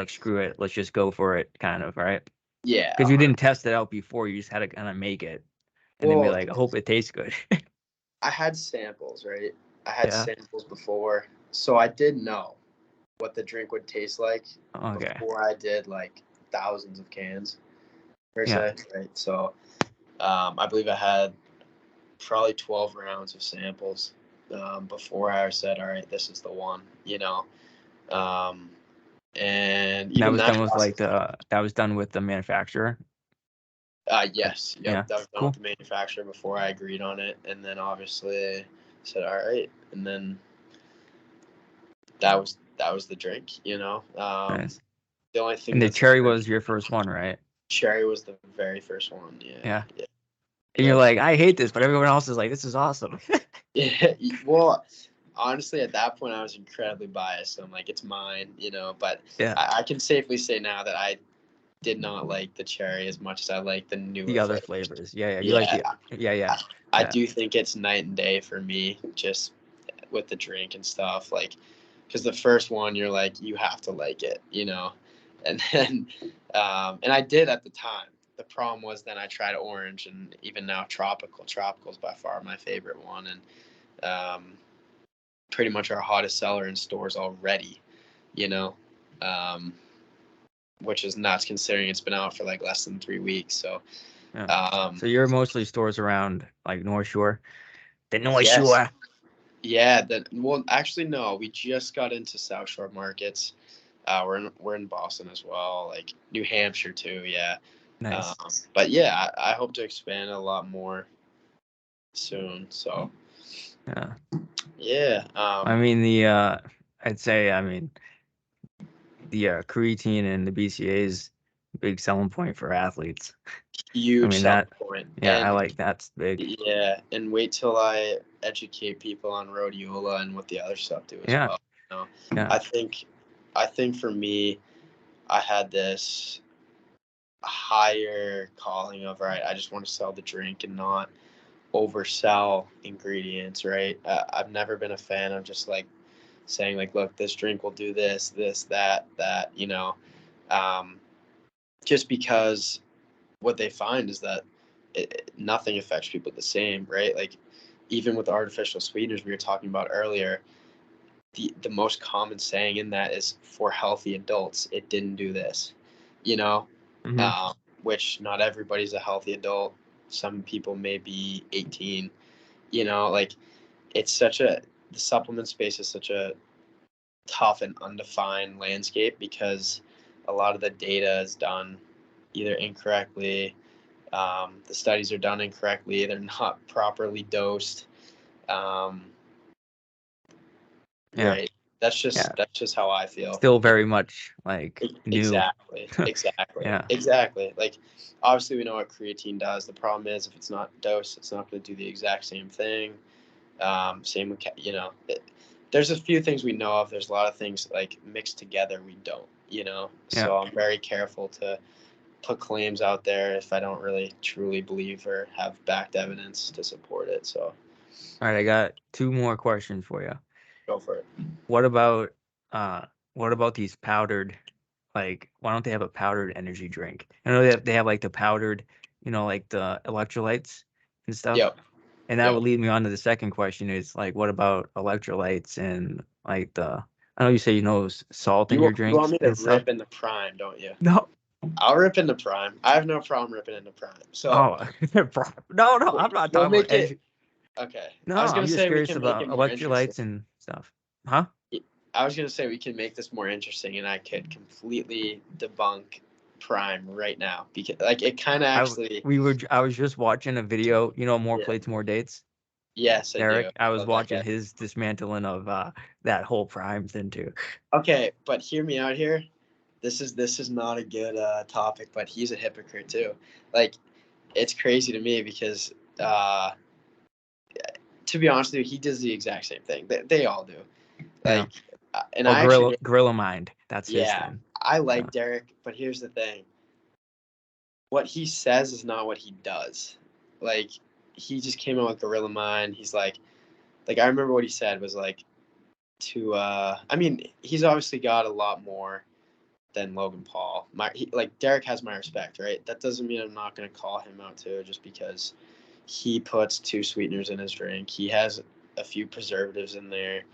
screw it, let's just go for it, kind of, right? Yeah, Because you didn't test it out before, you just had to kind of make it and then be well, like, I hope it tastes good. I had samples, right? I had Yeah. samples before, so I did know what the drink would taste like Okay. before I did like thousands of cans per Yeah. se, right? So I believe I had probably 12 rounds of samples before I said, all right, this is the one, you know. Um, and And that even was that done with like process, that was done with the manufacturer. yes, yep, Yeah. that was done with Cool. the manufacturer before I agreed on it. And then obviously said, all right. And then that was the drink, you know. Nice. The only thing And the that's cherry different, was your first one, right? cherry was the very first one. Yeah, Yeah. yeah, And you're yep. like, I hate this, but everyone else is like, this is awesome. Yeah, well, honestly, at that point, I was incredibly biased. So I'm like, it's mine, you know. But Yeah. I can safely say now that I did not like the cherry as much as I like the The newer other flavors. flavors. Yeah, yeah. You like Yeah, the yeah, yeah. I Yeah. do think it's night and day for me, just with the drink and stuff. Like, because the first one, you're like, you have to like it, you know. And then, and I did at the time. The problem was then I tried orange, and even now tropical. Tropical is by far my favorite one, and pretty much our hottest seller in stores already, you know, um, which is nuts considering it's been out for like less than 3 weeks. So, Yeah. um, So you're mostly stores around like North Shore. The North yes, Shore. yeah. Well, actually, no. We just got into South Shore markets. We're in Boston as well, like New Hampshire too. Yeah. Um, Nice. but yeah, I hope to expand a lot more soon. So Yeah. yeah. I mean the I'd say the creatine and the BCA is a big selling point for athletes. I Huge mean selling that point. yeah, I And like that's big. yeah, and wait till I educate people on rhodiola and what the other stuff do as Yeah. well. You know, Yeah. I think, I think for me, I had this higher calling of right. I just want to sell the drink and not oversell ingredients. Right. I've never been a fan of just like saying like, look, this drink will do this, this, that, that. You know, um, just because what they find is that nothing affects people the same, right? Like even with artificial sweeteners we were talking about earlier, the most common saying in that is for healthy adults, it didn't do this, you know, Hmm. um, which not everybody's a healthy adult. Some people may be 18, you know, like it's such a, the supplement space is such a tough and undefined landscape because a lot of the data is done either incorrectly The studies are done incorrectly. They're not properly dosed. Yeah. Right. That's Yeah. just how I feel. Still very much like new. Exactly. Like, obviously we know what creatine does. The problem is if it's not dosed, it's not going to do the exact same thing. Same with, there's a few things we know of. There's a lot of things like mixed together we don't, so I'm very careful to put claims out there if I don't really truly believe or have backed evidence to support it. So All right, I got 2 more questions for you. go for it. What about these powdered, like, why don't they have a powdered energy drink? I know they have like the powdered, like the electrolytes and stuff. Yep. And that Yep. would lead me on to the second question is like, what about electrolytes and like I know you say salt in your You want drinks me to and stuff. rip into Prime, don't you? No. I'll rip into Prime. I have no problem ripping into Prime. So Oh, no, I'm not we'll talking about make it energy. okay. No, I was I'm gonna just say we curious can make about it more interesting. electrolytes and stuff. Huh? I was gonna say we can make this more interesting, and I could completely debunk Prime right now because, like, it kind of actually. I was just watching a video. More Yeah. plates, more dates. Yes, I do. Eric, I was Love that watching guy. his dismantling of that whole Prime thing too. Okay, but hear me out here. This is not a good topic, but he's a hypocrite too. Like, it's crazy to me because, to be honest with you, he does the exact same thing. They all do. Like, and Well, I actually, Gorilla Mind, that's his yeah, thing. I like Yeah. Derek, but here's the thing. What he says is not what he does. Like, he just came out with Gorilla Mind. He's like I remember what he said was like I mean, he's obviously got a lot more than Logan Paul. Like, Derek has my respect, right? That doesn't mean I'm not going to call him out too, just because he puts 2 sweeteners in his drink. He has a few preservatives in there.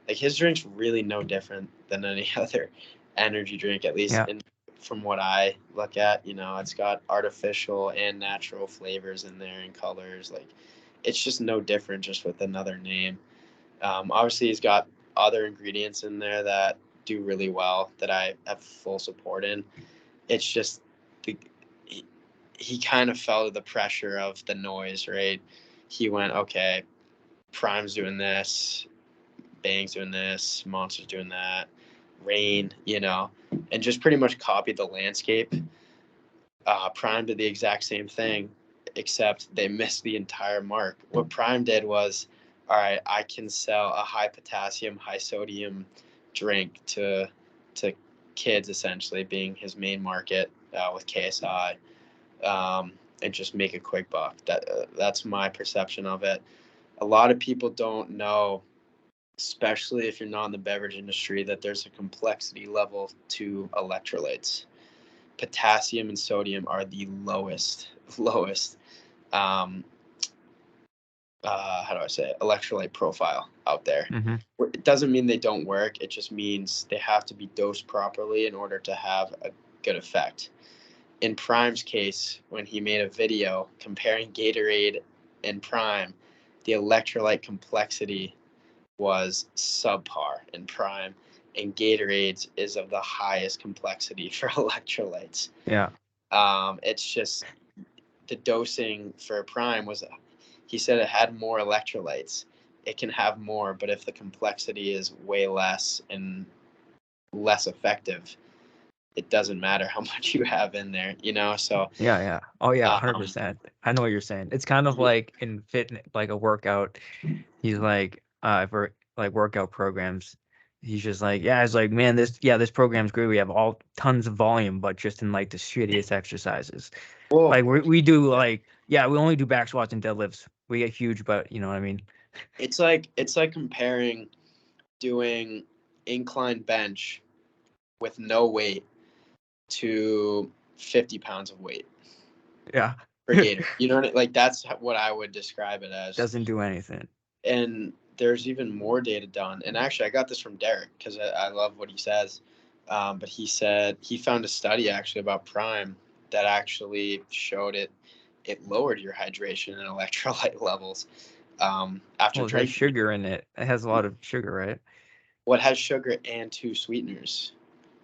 Like, his drink's really no different than any other energy drink, at least from what I look at. It's got artificial and natural flavors in there and colors. Like, it's just no different, just with another name. Obviously, he's got other ingredients in there that do really well that I have full support in. It's just he kind of fell to the pressure of the noise, right? He went, okay, Prime's doing this, Bang's doing this, Monster's doing that, Rain, and just pretty much copied the landscape. Prime did the exact same thing, except they missed the entire mark. What Prime did was, all right, I can sell a high potassium, high sodium drink to kids, essentially being his main market with KSI, and just make a quick buck. That's my perception of it. A lot of people don't know, especially if you're not in the beverage industry, that there's a complexity level to electrolytes. Potassium and sodium are the lowest how do I say it? Electrolyte profile out there. Mm-hmm. It doesn't mean they don't work. It just means they have to be dosed properly in order to have a good effect. In Prime's case, when he made a video comparing Gatorade and Prime, the electrolyte complexity was subpar in Prime, and Gatorade's is of the highest complexity for electrolytes. Yeah. It's just the dosing for Prime was, he said it had more electrolytes. It can have more, but if the complexity is way less and less effective, it doesn't matter how much you have in there, So Yeah. Oh yeah, 100%. I know what you're saying. It's kind of like in fitness, like a workout. He's like, for like workout programs, he's just like, yeah, it's like, man, this program's great. We have all tons of volume, but just in like the shittiest exercises. Well, Like we do like, we only do back squats and deadlifts. We get huge, but you know what I mean? it's like comparing doing incline bench with no weight to 50 pounds of weight Yeah. for Gator. You know what I mean? Like, that's what I would describe it as. Doesn't do anything. And there's even more data done. And actually, I got this from Derek because I love what he says. But he said he found a study actually about Prime that actually showed it lowered your hydration and electrolyte levels after Well, there's drinking. sugar in it. It has a lot of sugar, right? What has sugar and 2 sweeteners,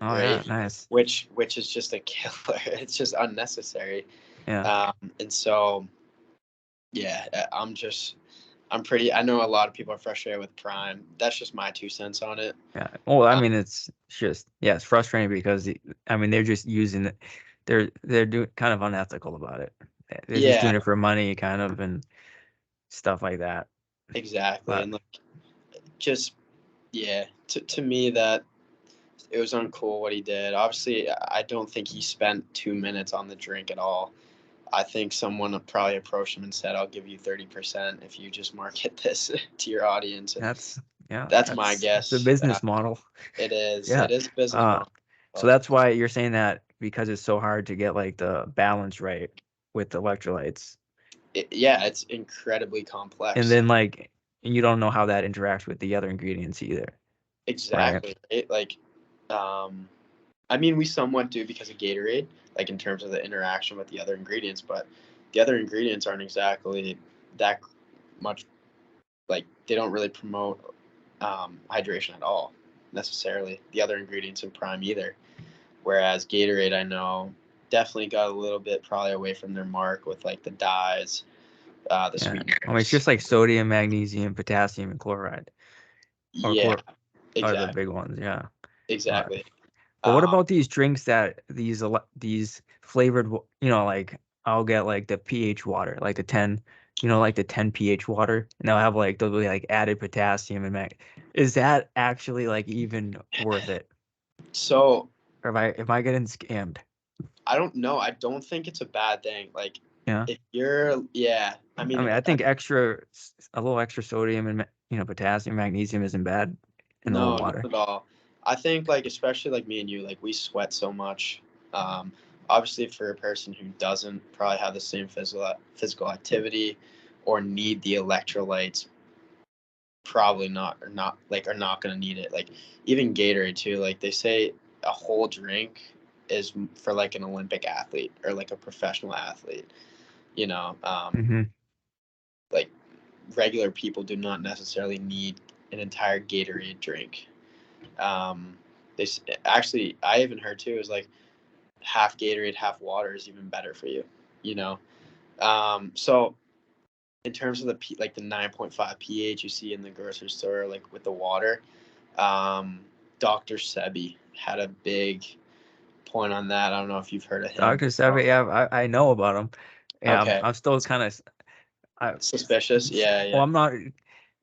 Oh right? yeah, nice. Which is just a killer. It's just unnecessary. Yeah. And so, yeah, I know a lot of people are frustrated with Prime. That's just my 2 cents on it. Yeah. Well, I Um, mean, it's just, yeah, it's frustrating because I mean, they're just using it. They're doing kind of unethical about it. They're just yeah, doing it for money, kind of, and stuff like that. exactly. But And like, just, yeah, to me, that it was uncool what he did. Obviously, I don't think he spent 2 minutes on the drink at all. I think someone probably approached him and said, "I'll give you 30% if you just market this to your audience." And that's yeah, that's my it's a guess. business model. It is. Yeah. It is a business Uh, model. so But that's why you're saying that because it's so hard to get like the balance right with the electrolytes, yeah, it's incredibly and complex. then like you don't know how that interacts with the other ingredients either, right? Exactly. Right? Like, um, I mean, we somewhat do because of Gatorade, like in terms of the interaction with the other ingredients, but the other ingredients aren't exactly that much. Like, they don't really promote hydration at all necessarily. The other ingredients in Prime either. Whereas Gatorade, I know, definitely got a little bit probably away from their mark with like the dyes, the Yeah. I mean, it's sweeteners. just like sodium, magnesium, potassium, and chloride, or Yeah, chlor are the exactly, big ones. Yeah. But exactly. but what Um, about these drinks that these flavored, like I'll get like the pH water, like the 10, like the 10 pH water, and they'll be like added potassium and mag. Is that actually like even worth it? so Or am I getting scammed? I don't know. I don't think it's a bad thing. Like, Yeah. if you're, yeah, I I mean, mean, I think a little extra sodium and potassium, magnesium isn't bad in the no, not water. at all. I think like especially like me and you, like we sweat so much. Um, Obviously, for a person who doesn't probably have the same physical activity or need the electrolytes, probably not or not like are not going to need it. Like even Gatorade too. Like they say, a whole drink is for like an Olympic athlete or like a professional athlete. You know, Hmm. like regular people do not necessarily need an entire Gatorade drink. Um, they actually, I even heard too, is like half Gatorade, half water is even better for you. You know, so in terms of like the 9.5 pH you see in the grocery store, like with the water, um, Dr. Sebi had a big point on that. I don't know if you've heard of him. Dr. Sebi, yeah, I know about them. Yeah, I'm, Okay, I'm still kind of, I, suspicious. Yeah, well, yeah, I'm not,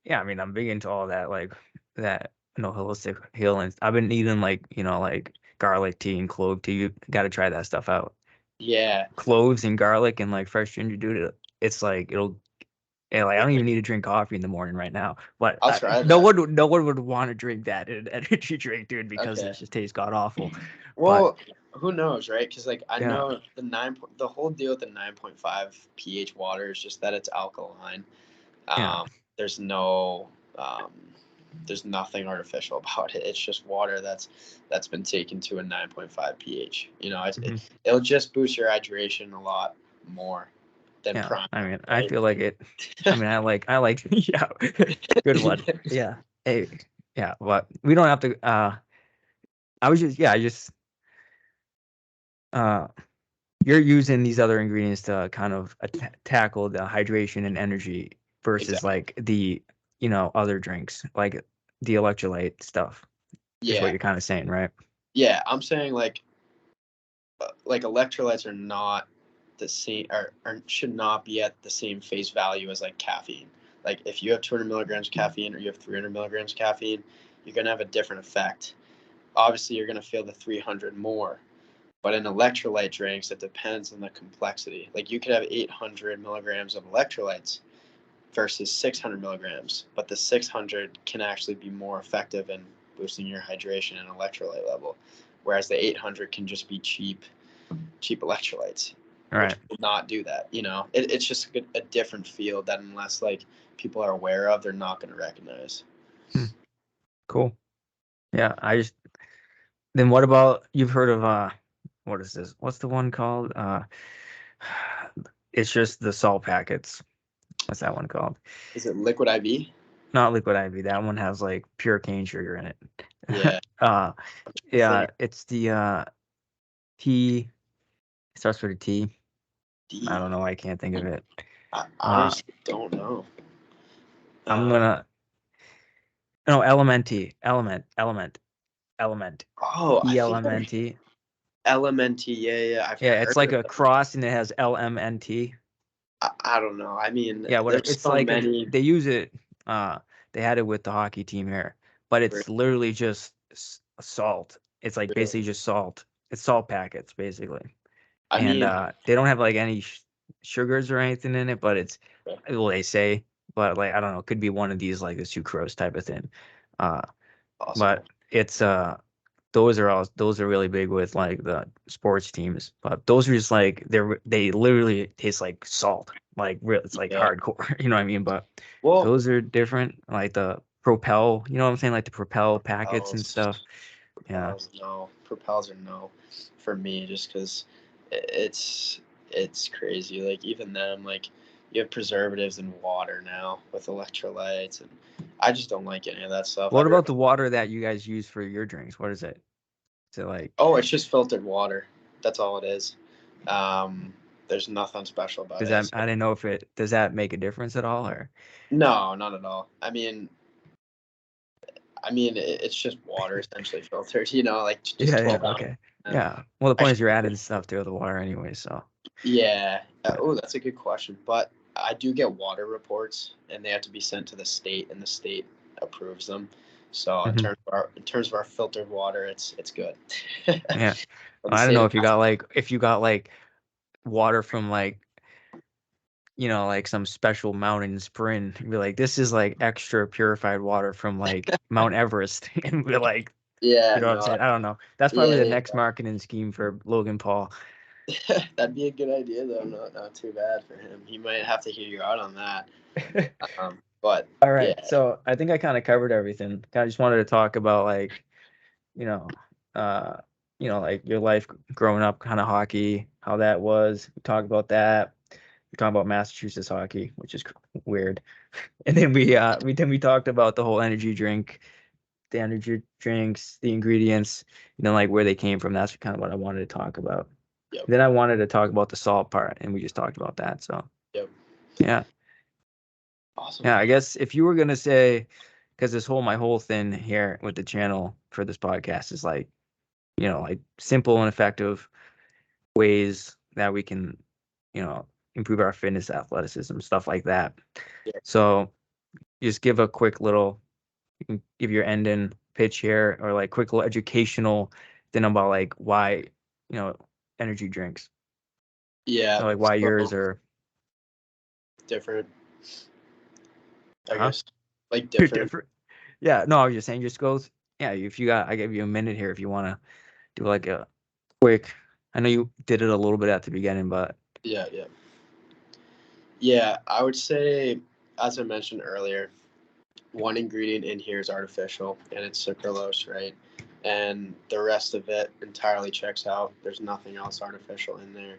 yeah, I mean, I'm big into all that, like that, holistic healing. I've been eating like, like garlic tea and clove tea. You got to try that stuff out. yeah. Cloves and garlic and like fresh ginger, dude. It's like, yeah, like I don't even need to drink coffee in the morning right now. But I'll try no that. one, no one would want to drink that in an energy drink, dude, because it Okay. just tastes god awful. But Well, who knows, right? Because like I yeah, know the whole deal with the 9.5 pH water is just that it's alkaline. yeah, Um, there's no um, there's nothing artificial about it. It's just water that's been taken to a 9.5 pH. You know, hmm, it'll just boost your hydration a lot more than yeah. prime, I mean, I right? feel like it. I mean, I like, yeah, good one. Yeah, hey, yeah. But we don't have to. I just uh, you're using these other ingredients to kind of tackle the hydration and energy versus Exactly. like the other drinks like the electrolyte stuff is what Yeah. you're kind of saying, right? Yeah. I'm saying like electrolytes are not the same or should not be at the same face value as like caffeine. Like if you have 200 milligrams of caffeine or you have 300 milligrams of caffeine, you're going to have a different effect. Obviously, you're going to feel the 300 more. But in electrolyte drinks, it depends on the complexity. Like you could have 800 milligrams of electrolytes versus 600 milligrams, but the 600 can actually be more effective in boosting your hydration and electrolyte level, whereas the 800 can just be cheap electrolytes, All which right. will not do that. You know, it's just a different field that unless like people are aware of, they're not going to recognize. Hmm. Cool. Yeah, then what about you've heard of what is this? What's the one called? It's just the salt packets. What's that one called? Is it liquid IV? Not liquid IV. That one has like pure cane sugar in it. Yeah, uh I yeah, think it's the T, it starts with a T. I don't know. I can't think of it. I honestly don't know. I'm gonna. No, element. Oh, I think ELMNT. LMNT. Yeah. I've Yeah, it's heard like of a them. cross and it has LMNT. I don't know. I mean, Yeah, whatever. there's It's so like many. they use it. They had it with the hockey team here, but For it's literally just salt. It's like real. basically just salt. It's salt packets basically, I and mean, they don't have like any sugars or anything in it. But it's well, they say, but like I don't know, it could be one of these like the sucrose type of thing. Uh, possible. but it's those are really big with like the sports teams, but those are just like they literally taste like salt, like real, it's like Yeah. hardcore. You know what I mean? But Well, those are different, like the Propel, you know what I'm saying, like the Propel packets and propels, stuff. Yeah. no. Propels are no for me, just because it's crazy. Like even them, like you have preservatives in water now with electrolytes, and I just don't like any of that stuff. What I'd about rather. the water that you guys use for your drinks? What is it? Is it like, Oh, it's just filtered water. That's all it is. Um, there's nothing special about does it. that, I didn't know if it, does that make a difference at all, or? No, not at all. It's just water essentially filtered. Like just Yeah, 12 yeah, ounce. okay. Yeah. Well, the point is you're Actually, adding stuff to the water anyway, so. yeah. But Oh, that's a good question. But I do get water reports, and they have to be sent to the state, and the state approves them. So in mhm. terms of our filtered water, it's good. Yeah. But the I don't state know of if you got like water from like like some special mountain spring. Be like, this is like extra purified water from like Mount Everest, and we're like, yeah, you know what I'm no, saying? I don't know. That's probably the yeah, next marketing scheme for Logan Paul. yeah. That'd be a good idea though. Not too bad for him. He might have to hear you out on that. But All yeah, right, so I think I kind of covered everything. I just wanted to talk about like you know, uh, like your life growing up, kind of hockey, how that was. We talked about that. We talked about Massachusetts hockey, which is weird. And then we talked about the whole energy drink, the energy drinks, the ingredients, like where they came from. That's kind of what I wanted to talk about. yep, Then I wanted to talk about the salt part, and we just talked about that. So yep. yeah, Awesome. yeah. I guess if you were gonna say, because my whole thing here with the channel for this podcast is like, like simple and effective ways that we can, improve our fitness, athleticism, stuff like that. Yeah. So just give a quick little, you can give your ending pitch here, or like quick little educational thing about like why, energy drinks, Yeah. or like why yours So are, different, I huh? guess. Like You're different. different. Yeah, no, I was just saying, just go. Yeah, if you got, I give you a minute here if you want to do like a quick. I know you did it a little bit at the beginning, but Yeah, yeah. Yeah, I would say, as I mentioned earlier, one ingredient in here is artificial, and it's sucralose, right? And the rest of it entirely checks out. There's nothing else artificial in there.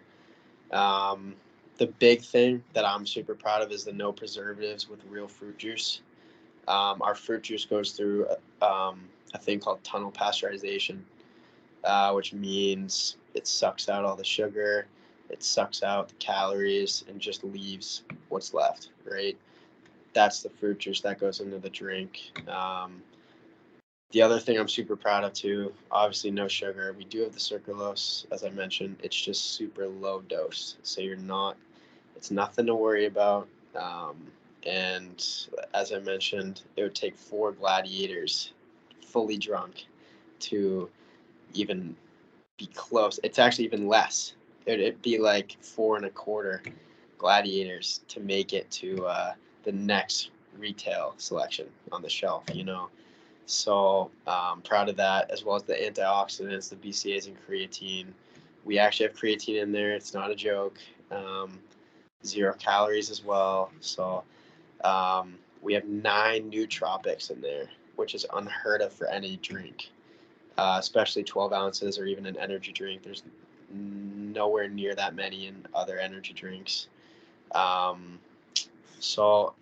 The big thing that I'm super proud of is the no preservatives with real fruit juice. Our fruit juice goes through a thing called tunnel pasteurization, which means it sucks out all the sugar, it sucks out the calories, and just leaves what's left, right? That's the fruit juice that goes into the drink. The other thing I'm super proud of too, obviously no sugar. We do have the sucralose, as I mentioned. It's just super low dose, so it's nothing to worry about. And as I mentioned, it would take 4 gladiators, fully drunk, to even be close. It's actually even less. It'd be like 4.25 gladiators to make it to the next retail selection on the shelf. So proud of that, as well as the antioxidants, the BCAAs, and creatine. We actually have creatine in there. It's not a joke. 0 calories as well. So we have 9 nootropics in there, which is unheard of for any drink, especially 12 ounces or even an energy drink. There's nowhere near that many in other energy drinks. So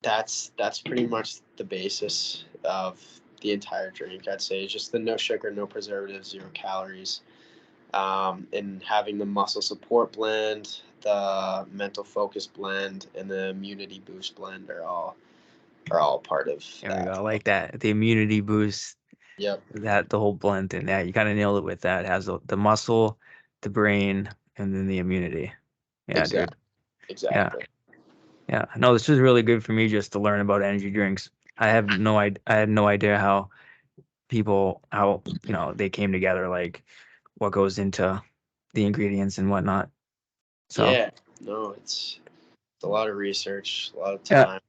that's pretty much the basis of the entire drink. I'd say just the no sugar, no preservatives, 0 calories. And having the muscle support blend, the mental focus blend, and the immunity boost blend are all part of There we go. that. I like that. The immunity boost, Yep. that the whole blend thing. Yeah, you kind of nailed it with that. It has the muscle, the brain, and then the immunity. Yeah, dude. Yeah. Exactly. Yeah. No, this was really good for me just to learn about energy drinks. I had no idea how they came together, like what goes into the ingredients and whatnot. So, Yeah. No, it's a lot of research, a lot of yeah. time.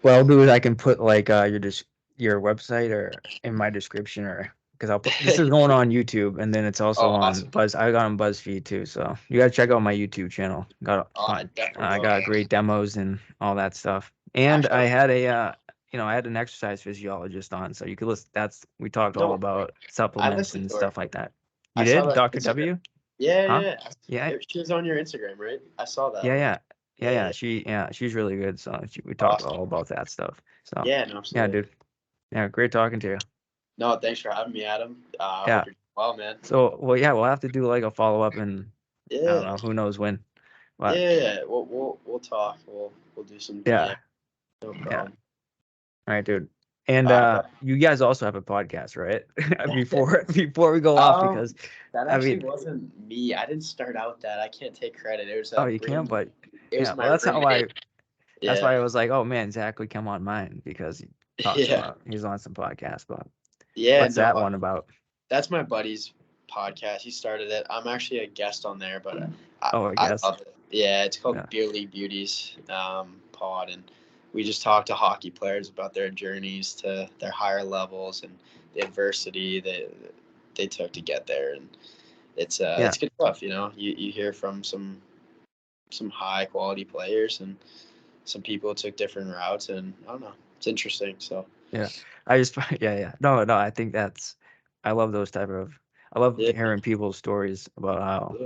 What I'll do is I can put like your website or in my description, or because I'll put this is going on YouTube, and then it's also Oh, on awesome. I got on BuzzFeed too, so you gotta check out my YouTube channel. Oh, I definitely I will. got great demos and all that stuff. And I Actually, had I had an exercise physiologist on, so you could listen. We talked all no, about I supplements listened and to her. stuff like that. You I saw did, that Dr. on Instagram. W? Yeah, Huh? yeah, Yeah, yeah. She was on your Instagram, right? I saw that yeah, on there. yeah, yeah, Yeah, she's really good. So we talked awesome. all about that stuff. So Yeah, no, yeah, absolutely. dude. Yeah, great talking to you. No, thanks for having me, Adam. I Yeah. hope you're doing well, man. So, well, yeah, we'll have to do like a follow up, and I don't Yeah, know, who knows when. But yeah, yeah. We'll talk. We'll do some DM. yeah, No yeah. problem. All right, dude. And All right. you guys also have a podcast, right? Before we go off, because That I actually mean, wasn't me. I didn't start out that. I can't take credit. It was oh, you can, but It was yeah, my well, roommate. that's Yeah, why I was like, oh man, Zach would come on mine because yeah, he's on some podcast. But yeah. what's No, that one about? that's my buddy's podcast. He started it. I'm actually a guest on there, but Oh, I I guess. love it. Yeah, it's called Yeah. Beer League Beauties pod, and we just talk to hockey players about their journeys to their higher levels and the adversity that they took to get there. And Yeah. it's good stuff. You hear from some high quality players, and some people took different routes, and I don't know, it's interesting. So Yeah. I just yeah. No, no, I think I love those I love yeah, hearing people's stories about how,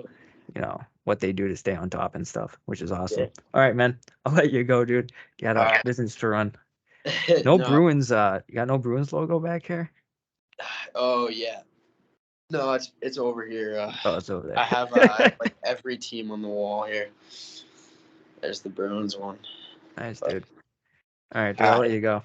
yeah, what they do to stay on top and stuff, which is yeah. awesome. All right, man. I'll let you go, dude. You got All a right. business to run. No No. Bruins, you got no Bruins logo back here? Oh yeah. No, it's over here. Oh, it's over I have there. like every team on the wall here. There's the Bruins one. Nice, But dude. All right, dude. I'll all let right. you go.